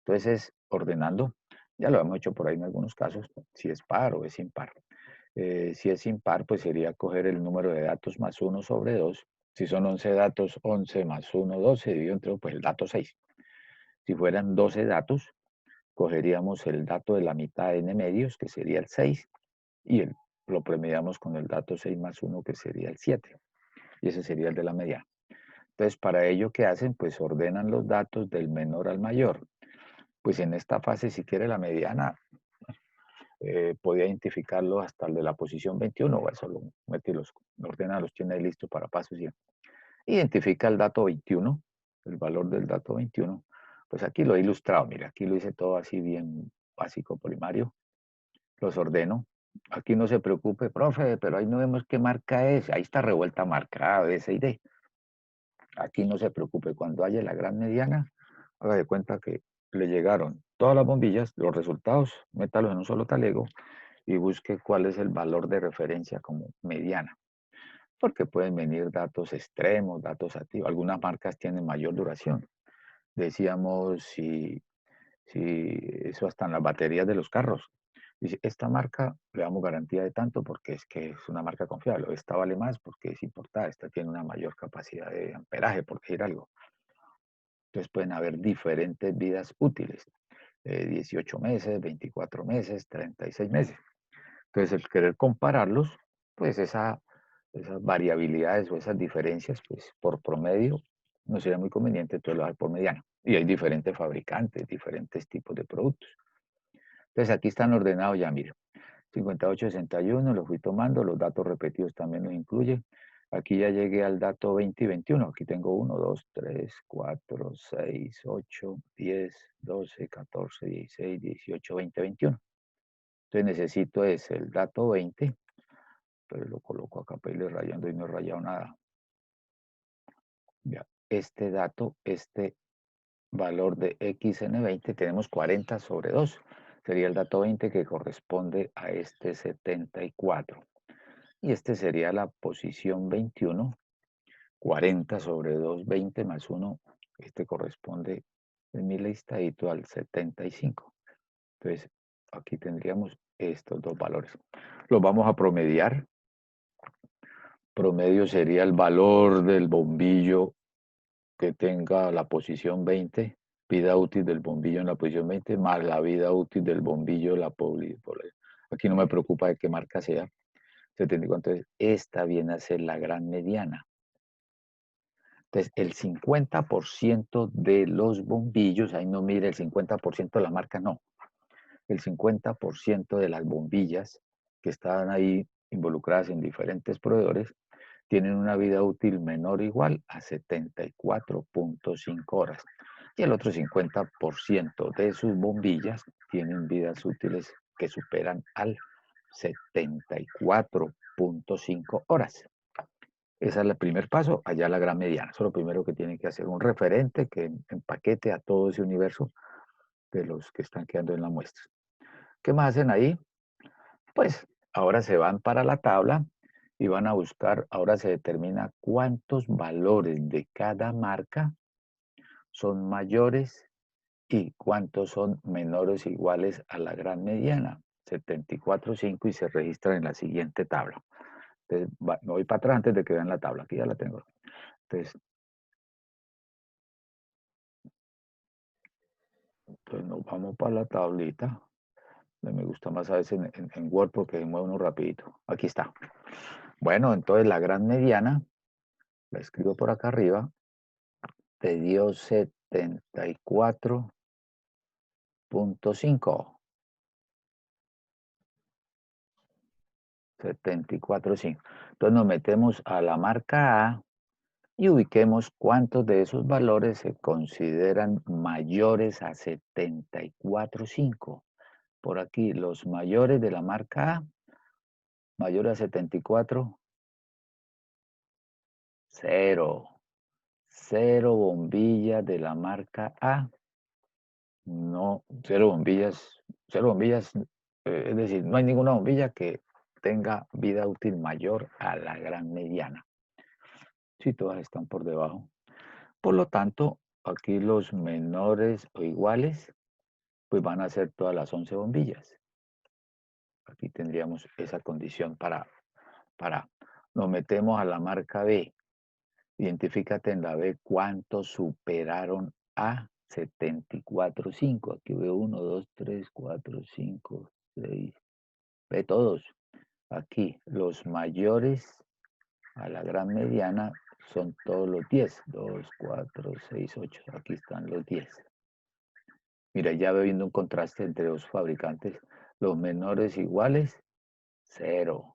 Entonces, ordenando, ya lo hemos hecho por ahí en algunos casos, si es par o es impar. Si es impar, pues sería coger el número de datos más 1 sobre 2. Si son 11 datos, 11 más 1, 12, dividido entre pues el dato 6. Si fueran 12 datos, cogeríamos el dato de la mitad de n medios, que sería el 6, y lo promediamos con el dato 6 más 1, que sería el 7. Y ese sería el de la mediana. Entonces, para ello, ¿qué hacen? Pues ordenan los datos del menor al mayor. Pues en esta fase, si quiere la mediana, podía identificarlo hasta el de la posición 21, o eso lo mete y los ordena, los tiene ahí listos para paso 100. Identifica el dato 21, el valor del dato 21. Pues aquí lo he ilustrado, mira, aquí lo hice todo así bien básico, primario. Los ordeno. Aquí no se preocupe, profe, pero ahí no vemos qué marca es. Ahí está revuelta marca A, B, C y D. Aquí no se preocupe, cuando haya la gran mediana, haga de cuenta que le llegaron todas las bombillas, los resultados, métalos en un solo talego y busque cuál es el valor de referencia como mediana. Porque pueden venir datos extremos, datos activos. Algunas marcas tienen mayor duración. Decíamos, si eso hasta en las baterías de los carros. Dice, esta marca le damos garantía de tanto porque es que es una marca confiable. Esta vale más porque es importada. Esta tiene una mayor capacidad de amperaje, por decir algo. Entonces pueden haber diferentes vidas útiles. 18 meses, 24 meses, 36 meses. Entonces el querer compararlos, pues esas variabilidades o esas diferencias, pues por promedio no sería muy conveniente, entonces lo dar por mediano. Y hay diferentes fabricantes, diferentes tipos de productos. Entonces aquí están ordenados ya, miren. 58, 61, los fui tomando, los datos repetidos también los incluye. Aquí ya llegué al dato 20 y 21. Aquí tengo 1, 2, 3, 4, 6, 8, 10, 12, 14, 16, 18, 20, 21. Entonces necesito es el dato 20, pero lo coloco acá para irle rayando y no he rayado nada. Ya, este dato, este valor de xn20, tenemos 40 sobre 2. Sería el dato 20 que corresponde a este 74. Y este sería la posición 21. 40 sobre 2, 20 más 1. Este corresponde en mi listadito al 75. Entonces, aquí tendríamos estos dos valores. Los vamos a promediar. Promedio sería el valor del bombillo que tenga la posición 20, vida útil del bombillo en la posición 20, más la vida útil del bombillo, aquí no me preocupa de qué marca sea, 74. Entonces, esta viene a ser la gran mediana. Entonces, el 50% de los bombillos, ahí no mire el 50% de la marca, no. El 50% de las bombillas que estaban ahí involucradas en diferentes proveedores tienen una vida útil menor o igual a 74.5 horas. Y el otro 50% de sus bombillas tienen vidas útiles que superan al 74.5 horas. Ese es el primer paso, allá la gran mediana. Eso es lo primero que tienen que hacer, un referente que empaquete a todo ese universo de los que están quedando en la muestra. ¿Qué más hacen ahí? Pues ahora se van para la tabla y van a buscar, ahora se determina cuántos valores de cada marca son mayores y cuántos son menores o iguales a la gran mediana, 74.5, y se registran en la siguiente tabla. Entonces, me voy para atrás antes de que vean la tabla, aquí ya la tengo. Entonces nos vamos para la tablita. Me gusta más a veces en Word porque se mueve uno rapidito. Aquí está. Bueno, entonces la gran mediana, la escribo por acá arriba, te dio 74.5. 74.5. Entonces nos metemos a la marca A y ubiquemos cuántos de esos valores se consideran mayores a 74.5. Por aquí, los mayores de la marca A, mayores a 74, 0. 0 bombillas de la marca A. No, 0 bombillas, es decir, no hay ninguna bombilla que tenga vida útil mayor a la gran mediana. Sí, todas están por debajo. Por lo tanto, aquí los menores o iguales, pues van a ser todas las 11 bombillas. Aquí tendríamos esa condición para, nos metemos a la marca B. Identifícate en la B cuántos superaron a 74.5. Aquí veo 1, 2, 3, 4, 5, 6. Ve todos. Aquí los mayores a la gran mediana son todos los 10. 2, 4, 6, 8. Aquí están los 10. Mira, ya viendo un contraste entre los fabricantes. Los menores iguales, 0.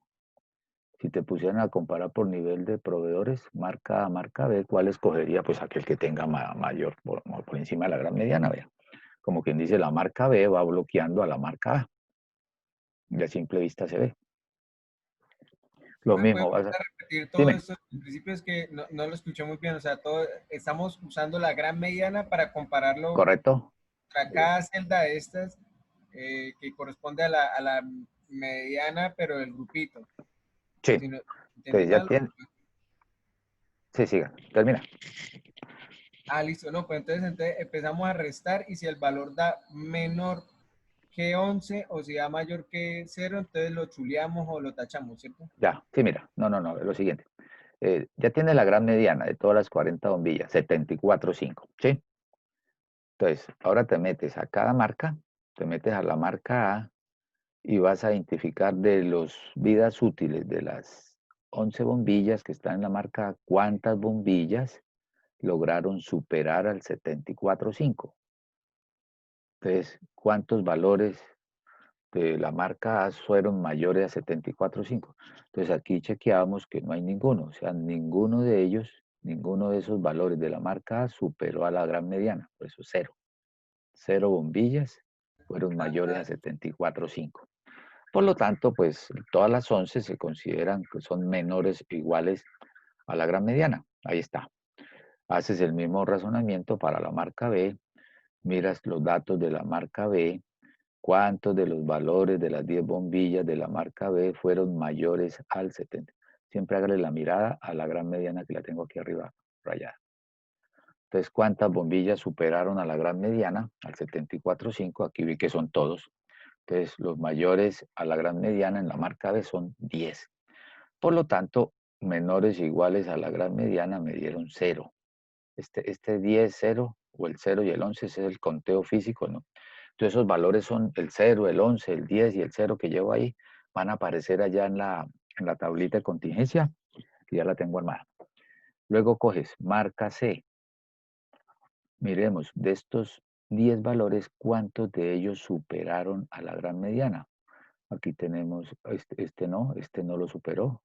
Si te pusieran a comparar por nivel de proveedores, marca A, marca B, ¿cuál escogería? Pues aquel que tenga mayor, por encima de la gran mediana, vea. Como quien dice, la marca B va bloqueando a la marca A. Y a simple vista se ve. Lo ¿Me puede mismo vas a... repetir todo Dime. esto? En principio es que no lo escuché muy bien. O sea, estamos usando la gran mediana para compararlo ¿Correcto? contra cada celda de estas que corresponde a la mediana, pero del grupito. Sí. Si no, ¿entendí Entonces ya mal? tiene... Sí, siga. Termina. Ah, listo. No, pues entonces empezamos a restar y si el valor da menor que 11 o si da mayor que 0, entonces lo chuleamos o lo tachamos, ¿cierto? Ya, sí, mira. No, es lo siguiente. Ya tiene la gran mediana de todas las 40 bombillas, 74.5, ¿sí? Entonces, ahora te metes a cada marca, te metes a la marca A y vas a identificar de los vidas útiles de las 11 bombillas que están en la marca A, cuántas bombillas lograron superar al 74.5. Entonces, ¿cuántos valores de la marca A fueron mayores a 74.5? Entonces, aquí chequeamos que no hay ninguno, o sea, ninguno de ellos, ninguno de esos valores de la marca A superó a la gran mediana, por eso 0. 0 bombillas fueron mayores a 74.5. Por lo tanto, pues todas las 11 se consideran que son menores o iguales a la gran mediana. Ahí está. Haces el mismo razonamiento para la marca B, miras los datos de la marca B, cuántos de los valores de las 10 bombillas de la marca B fueron mayores al 70. Siempre hágale la mirada a la gran mediana que la tengo aquí arriba, rayada. Entonces, ¿cuántas bombillas superaron a la gran mediana, al 74.5? Aquí vi que son todos. Entonces, los mayores a la gran mediana en la marca B son 10. Por lo tanto, menores o iguales a la gran mediana me dieron 0. Este 10, 0, o el 0 y el 11, ese es el conteo físico, ¿no? Entonces, esos valores son el 0, el 11, el 10 y el 0 que llevo ahí, van a aparecer allá en la tablita de contingencia, que ya la tengo armada. Luego coges marca C. Miremos, de estos 10 valores, ¿cuántos de ellos superaron a la gran mediana? Aquí tenemos, este no lo superó.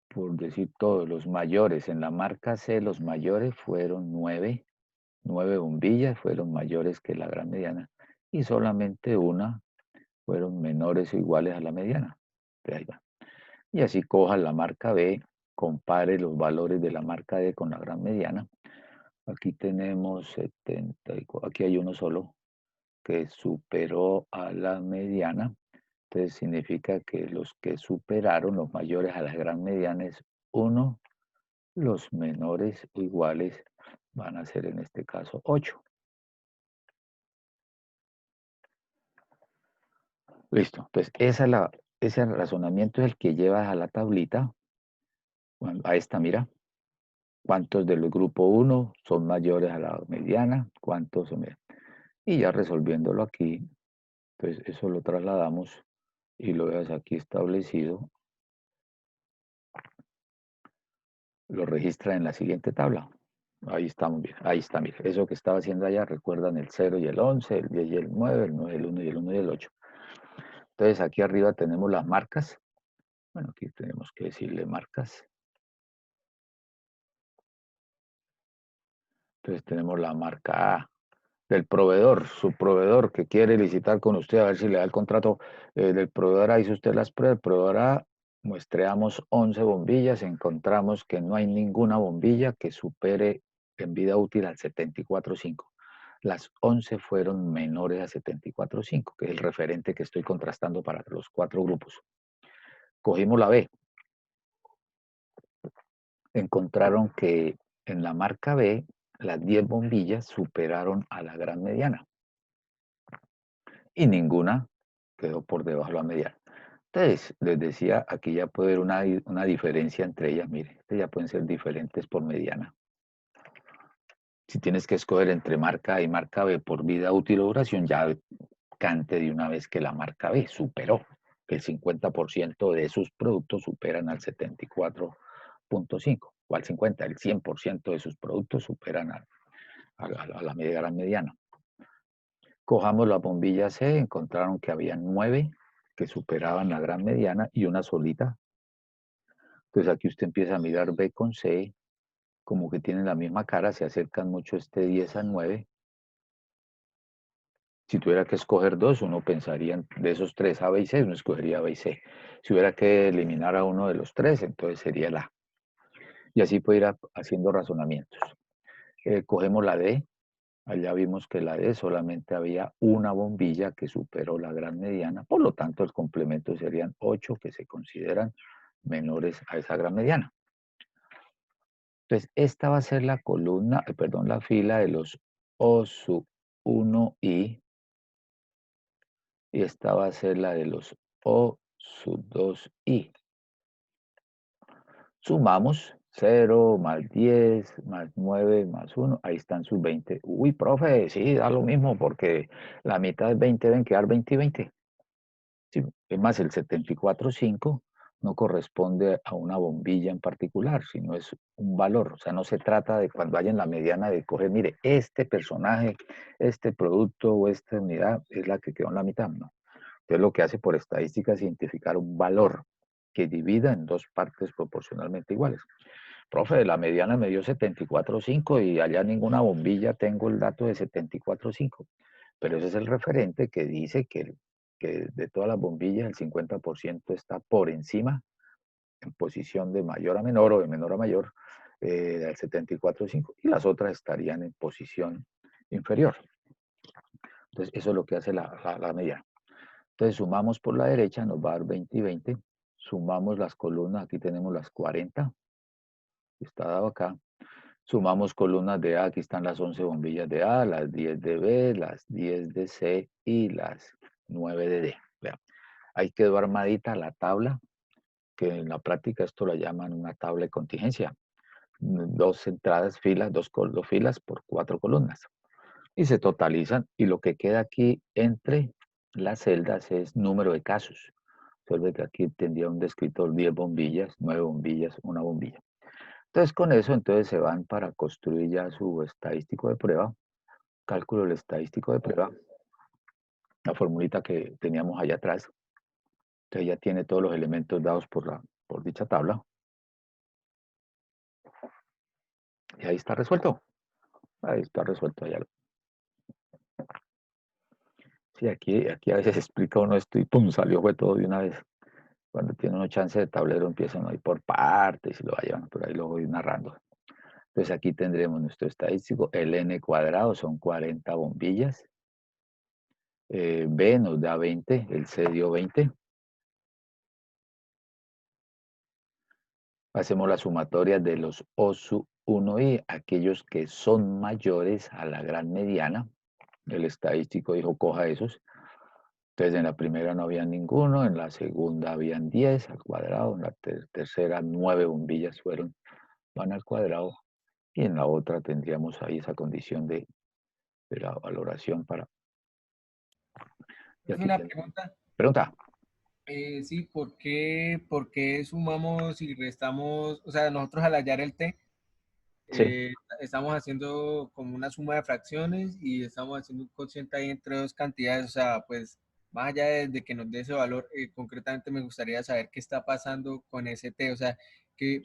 Por decir todos, los mayores, en la marca C, los mayores fueron 9. 9 bombillas fueron mayores que la gran mediana. Y solamente una fueron menores o iguales a la mediana. De ahí va. Y así coja la marca B, compare los valores de la marca D con la gran mediana. Aquí tenemos 74, aquí hay uno solo que superó a la mediana. Entonces significa que los que superaron, los mayores a la gran mediana es 1, los menores o iguales van a ser en este caso 8. Listo, entonces ese razonamiento es el que llevas a la tablita, a esta mira, cuántos del grupo 1 son mayores a la mediana, cuántos son... Y ya resolviéndolo aquí, entonces eso lo trasladamos y lo dejas aquí establecido, lo registra en la siguiente tabla. Ahí estamos bien, ahí está, mira, eso que estaba haciendo allá, recuerdan el 0 y el 11, el 10 y el 9, el 9 y el 1 y el 1 y el 8. Entonces aquí arriba tenemos las marcas. Bueno, aquí tenemos que decirle marcas. Entonces tenemos la marca A del proveedor, su proveedor que quiere licitar con usted a ver si le da el contrato del proveedor A. Hizo usted las pruebas, el proveedor A muestreamos 11 bombillas, encontramos que no hay ninguna bombilla que supere en vida útil al 74.5. Las 11 fueron menores a 74.5, que es el referente que estoy contrastando para los 4 grupos. Cogimos la B. Encontraron que en la marca B, las 10 bombillas superaron a la gran mediana. Y ninguna quedó por debajo de la mediana. Entonces, les decía, aquí ya puede haber una diferencia entre ellas. Mire, estas ya pueden ser diferentes por mediana. Si tienes que escoger entre marca A y marca B por vida útil o duración, ya cante de una vez que la marca B superó, que el 50% de sus productos superan al 74.5, o al 50, el 100% de sus productos superan a la gran mediana. Cojamos la bombilla C, encontraron que había 9 que superaban la gran mediana y una solita. Entonces aquí usted empieza a mirar B con C, como que tienen la misma cara, se acercan mucho este 10 al 9. Si tuviera que escoger dos, uno pensaría de esos 3, A, B y C, uno escogería B y C. Si hubiera que eliminar a uno de los 3, entonces sería el A. Y así puede ir haciendo razonamientos. Cogemos la D. Allá vimos que la D solamente había una bombilla que superó la gran mediana. Por lo tanto, el complemento serían 8 que se consideran menores a esa gran mediana. Entonces, esta va a ser la columna, perdón, la fila de los O sub 1i. Y esta va a ser la de los O sub 2i. Sumamos 0 más 10 más 9 más 1. Ahí están sus 20. Uy, profe, sí, da lo mismo porque la mitad de 20 deben quedar 20 y 20. Sí, es más, el 74.5 no corresponde a una bombilla en particular, sino es un valor. O sea, no se trata de cuando vaya en la mediana de coger, mire, este personaje, este producto o esta unidad es la que quedó en la mitad, ¿no? Entonces lo que hace por estadística es identificar un valor que divida en dos partes proporcionalmente iguales. Profe, la mediana me dio 74.5 y allá ninguna bombilla tengo el dato de 74.5. Pero ese es el referente que dice que de todas las bombillas el 50% está por encima, en posición de mayor a menor o de menor a mayor, del 74.5 y las otras estarían en posición inferior. Entonces eso es lo que hace la mediana. Entonces sumamos por la derecha, nos va a dar 20 y 20. Sumamos las columnas, aquí tenemos las 40, está dado acá. Sumamos columnas de A, aquí están las 11 bombillas de A, las 10 de B, las 10 de C y las 9 de D. Vean, ahí quedó armadita la tabla, que en la práctica esto la llaman una tabla de contingencia. 2 entradas, filas, dos filas por 4 columnas. Y se totalizan y lo que queda aquí entre las celdas es número de casos. Entonces que aquí tendría un descriptor 10 bombillas, 9 bombillas, una bombilla. Entonces con eso entonces se van para construir ya su estadístico de prueba, cálculo del estadístico de prueba, la formulita que teníamos allá atrás. Entonces ya tiene todos los elementos dados por dicha tabla. Y ahí está resuelto. Ahí está resuelto. Ya. Sí, aquí a veces explica uno esto y pum, salió, fue todo de una vez. Cuando tiene uno chance de tablero empiezan a ir por partes y lo vayan, pero ahí lo voy narrando. Entonces aquí tendremos nuestro estadístico, el n cuadrado son 40 bombillas. B nos da 20, el C dio 20. Hacemos la sumatoria de los O sub 1i, aquellos que son mayores a la gran mediana. El estadístico dijo, coja esos. Entonces en la primera no había ninguno, en la segunda habían 10 al cuadrado, en la tercera 9 bombillas van al cuadrado, y en la otra tendríamos ahí esa condición de la valoración para... Y Es aquí una pregunta. Pregunta. Sí, por qué sumamos y restamos? O sea, nosotros al hallar el t, Sí. estamos haciendo como una suma de fracciones y estamos haciendo un cociente ahí entre dos cantidades. O sea, pues más allá de que nos dé ese valor, concretamente me gustaría saber qué está pasando con ese t. O sea,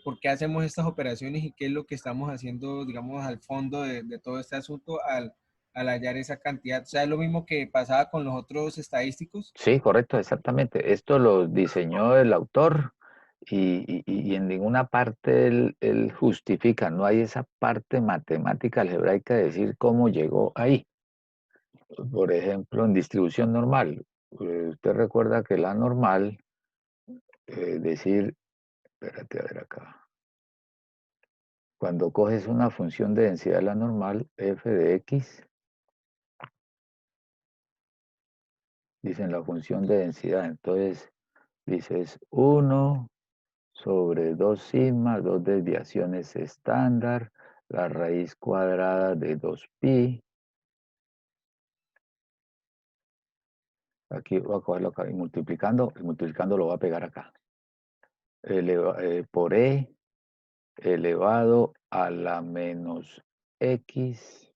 por qué hacemos estas operaciones y qué es lo que estamos haciendo, digamos, al fondo de todo este asunto al hallar esa cantidad. O sea, es lo mismo que pasaba con los otros estadísticos. Sí, correcto, exactamente. Esto lo diseñó el autor y en ninguna parte él justifica, no hay esa parte matemática algebraica de decir cómo llegó ahí. Por ejemplo, en distribución normal, usted recuerda que la normal, decir, espérate a ver acá, cuando coges una función de densidad de la normal, f de x, dicen la función de densidad, entonces dices 1 sobre 2 sigma, 2 desviaciones estándar, la raíz cuadrada de 2pi. Aquí voy a cogerlo acá y multiplicando lo voy a pegar acá. Por e elevado a la menos x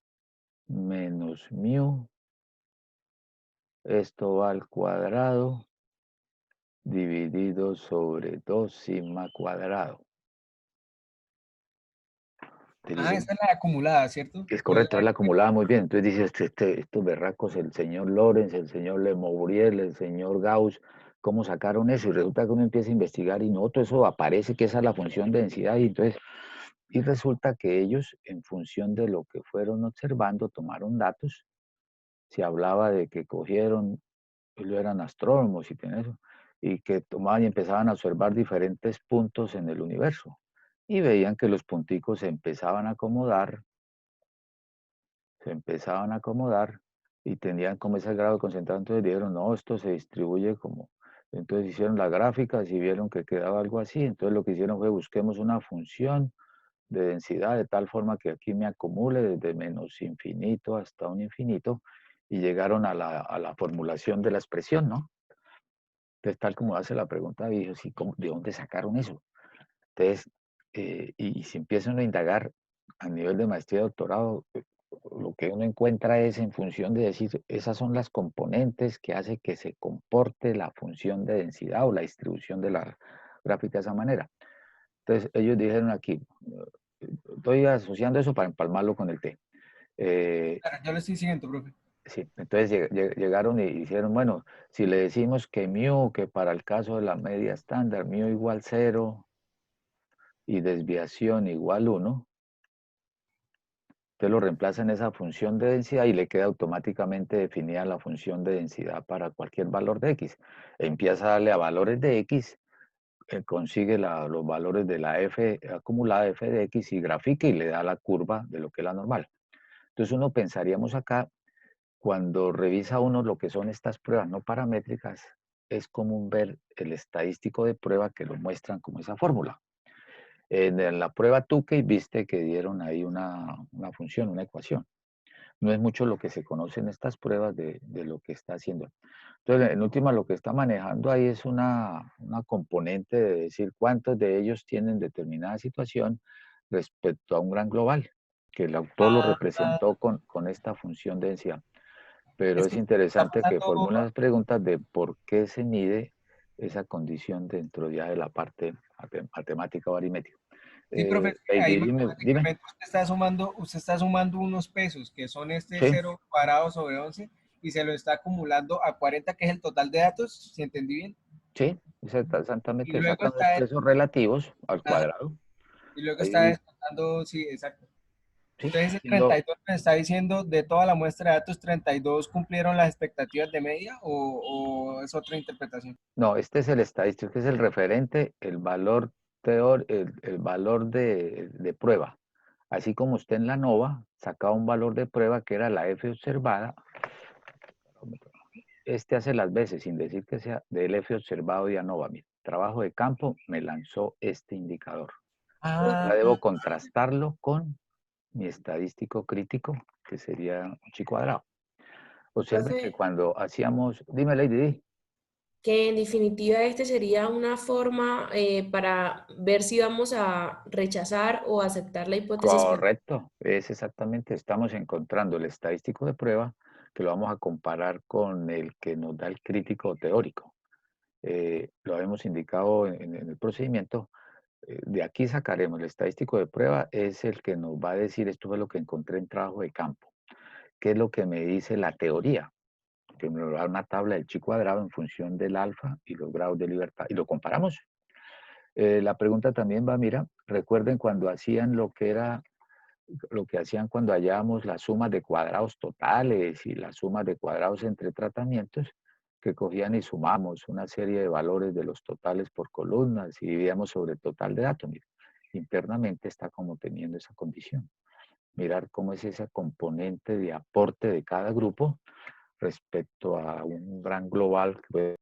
menos mu. Esto va al cuadrado dividido sobre 2 sigma cuadrado. Ah, esa es la acumulada, ¿cierto? Es correcto, es la acumulada muy bien. Entonces dice, estos berracos, el señor Lorenz, el señor Le Mourier, el señor Gauss, ¿cómo sacaron eso? Y resulta que uno empieza a investigar y no, todo eso aparece que esa es la función de densidad. Y resulta que ellos, en función de lo que fueron observando, tomaron datos. Se hablaba de que cogieron, ellos eran astrónomos y tienen eso, y que tomaban y empezaban a observar diferentes puntos en el universo. Y veían que los punticos se empezaban a acomodar y tenían como ese grado concentrado, entonces dijeron, no, esto se distribuye como, entonces hicieron las gráficas y vieron que quedaba algo así, entonces lo que hicieron fue busquemos una función de densidad de tal forma que aquí me acumule desde menos infinito hasta un infinito y llegaron a la formulación de la expresión, ¿no? Entonces tal como hace la pregunta, dije, sí, ¿de dónde sacaron eso? Entonces, y si empiezan a indagar a nivel de maestría y doctorado, lo que uno encuentra es en función de decir, esas son las componentes que hace que se comporte la función de densidad o la distribución de la gráfica de esa manera. Entonces, ellos dijeron aquí, estoy asociando eso para empalmarlo con el T. Claro, yo lo estoy siguiendo, profe. Sí, entonces llegaron y dijeron, bueno, si le decimos que mu, que para el caso de la media estándar, mu igual 0 y desviación igual 1, usted lo reemplaza en esa función de densidad y le queda automáticamente definida la función de densidad para cualquier valor de x. Empieza a darle a valores de x, consigue los valores de la f acumulada f de x y grafica y le da la curva de lo que es la normal. Entonces uno pensaríamos acá, cuando revisa uno lo que son estas pruebas no paramétricas, es común ver el estadístico de prueba que lo muestran como esa fórmula. En la prueba Tukey viste que dieron ahí una función, una ecuación. No es mucho lo que se conoce en estas pruebas de lo que está haciendo. Entonces, en última, lo que está manejando ahí es una componente de decir cuántos de ellos tienen determinada situación respecto a un gran global, que el autor lo representó con esta función de densidad. Pero Es es que está interesante que pasando, formule las preguntas de por qué se mide esa condición dentro ya de la parte matemática o aritmética. sí, profe, es que ahí Lady, dime. matemáticamente usted está sumando unos pesos, que son este Sí, 0 cuadrado sobre 11, y se lo está acumulando a 40, que es el total de datos, si entendí bien. sí, Y exactamente, luego saca unos está, pesos relativos al ajá, cuadrado. y luego está Ahí, descontando, sí, exacto. sí, Entonces el haciendo, 32 me está diciendo, de toda la muestra de datos, 32 cumplieron las expectativas de media, o es otra interpretación. no, este es el estadístico, este es el referente, el valor el valor de prueba. Así como usted en la NOVA sacaba un valor de prueba que era la F observada, este hace las veces, sin decir que sea del F observado de ANOVA. Mi trabajo de campo me lanzó este indicador. Ahora Ah, debo contrastarlo con mi estadístico crítico, que sería chi cuadrado. Observe que Profe, cuando hacíamos, dime Lady Di. que en definitiva este sería una forma para ver si vamos a rechazar o aceptar la hipótesis. Correcto, es exactamente, estamos encontrando el estadístico de prueba que lo vamos a comparar con el que nos da el crítico teórico. Lo habíamos indicado en el procedimiento. De aquí sacaremos el estadístico de prueba, es el que nos va a decir, esto fue lo que encontré en trabajo de campo, qué es lo que me dice la teoría, que me da una tabla del chi cuadrado en función del alfa y los grados de libertad, y lo comparamos. La pregunta también va, mira, recuerden cuando hacían lo que hacían cuando hallábamos las sumas de cuadrados totales y las sumas de cuadrados entre tratamientos, que cogían y sumamos una serie de valores de los totales por columnas y dividíamos sobre el total de datos. Mira, internamente está como teniendo esa condición. Mirar cómo es ese componente de aporte de cada grupo respecto a un gran global que puede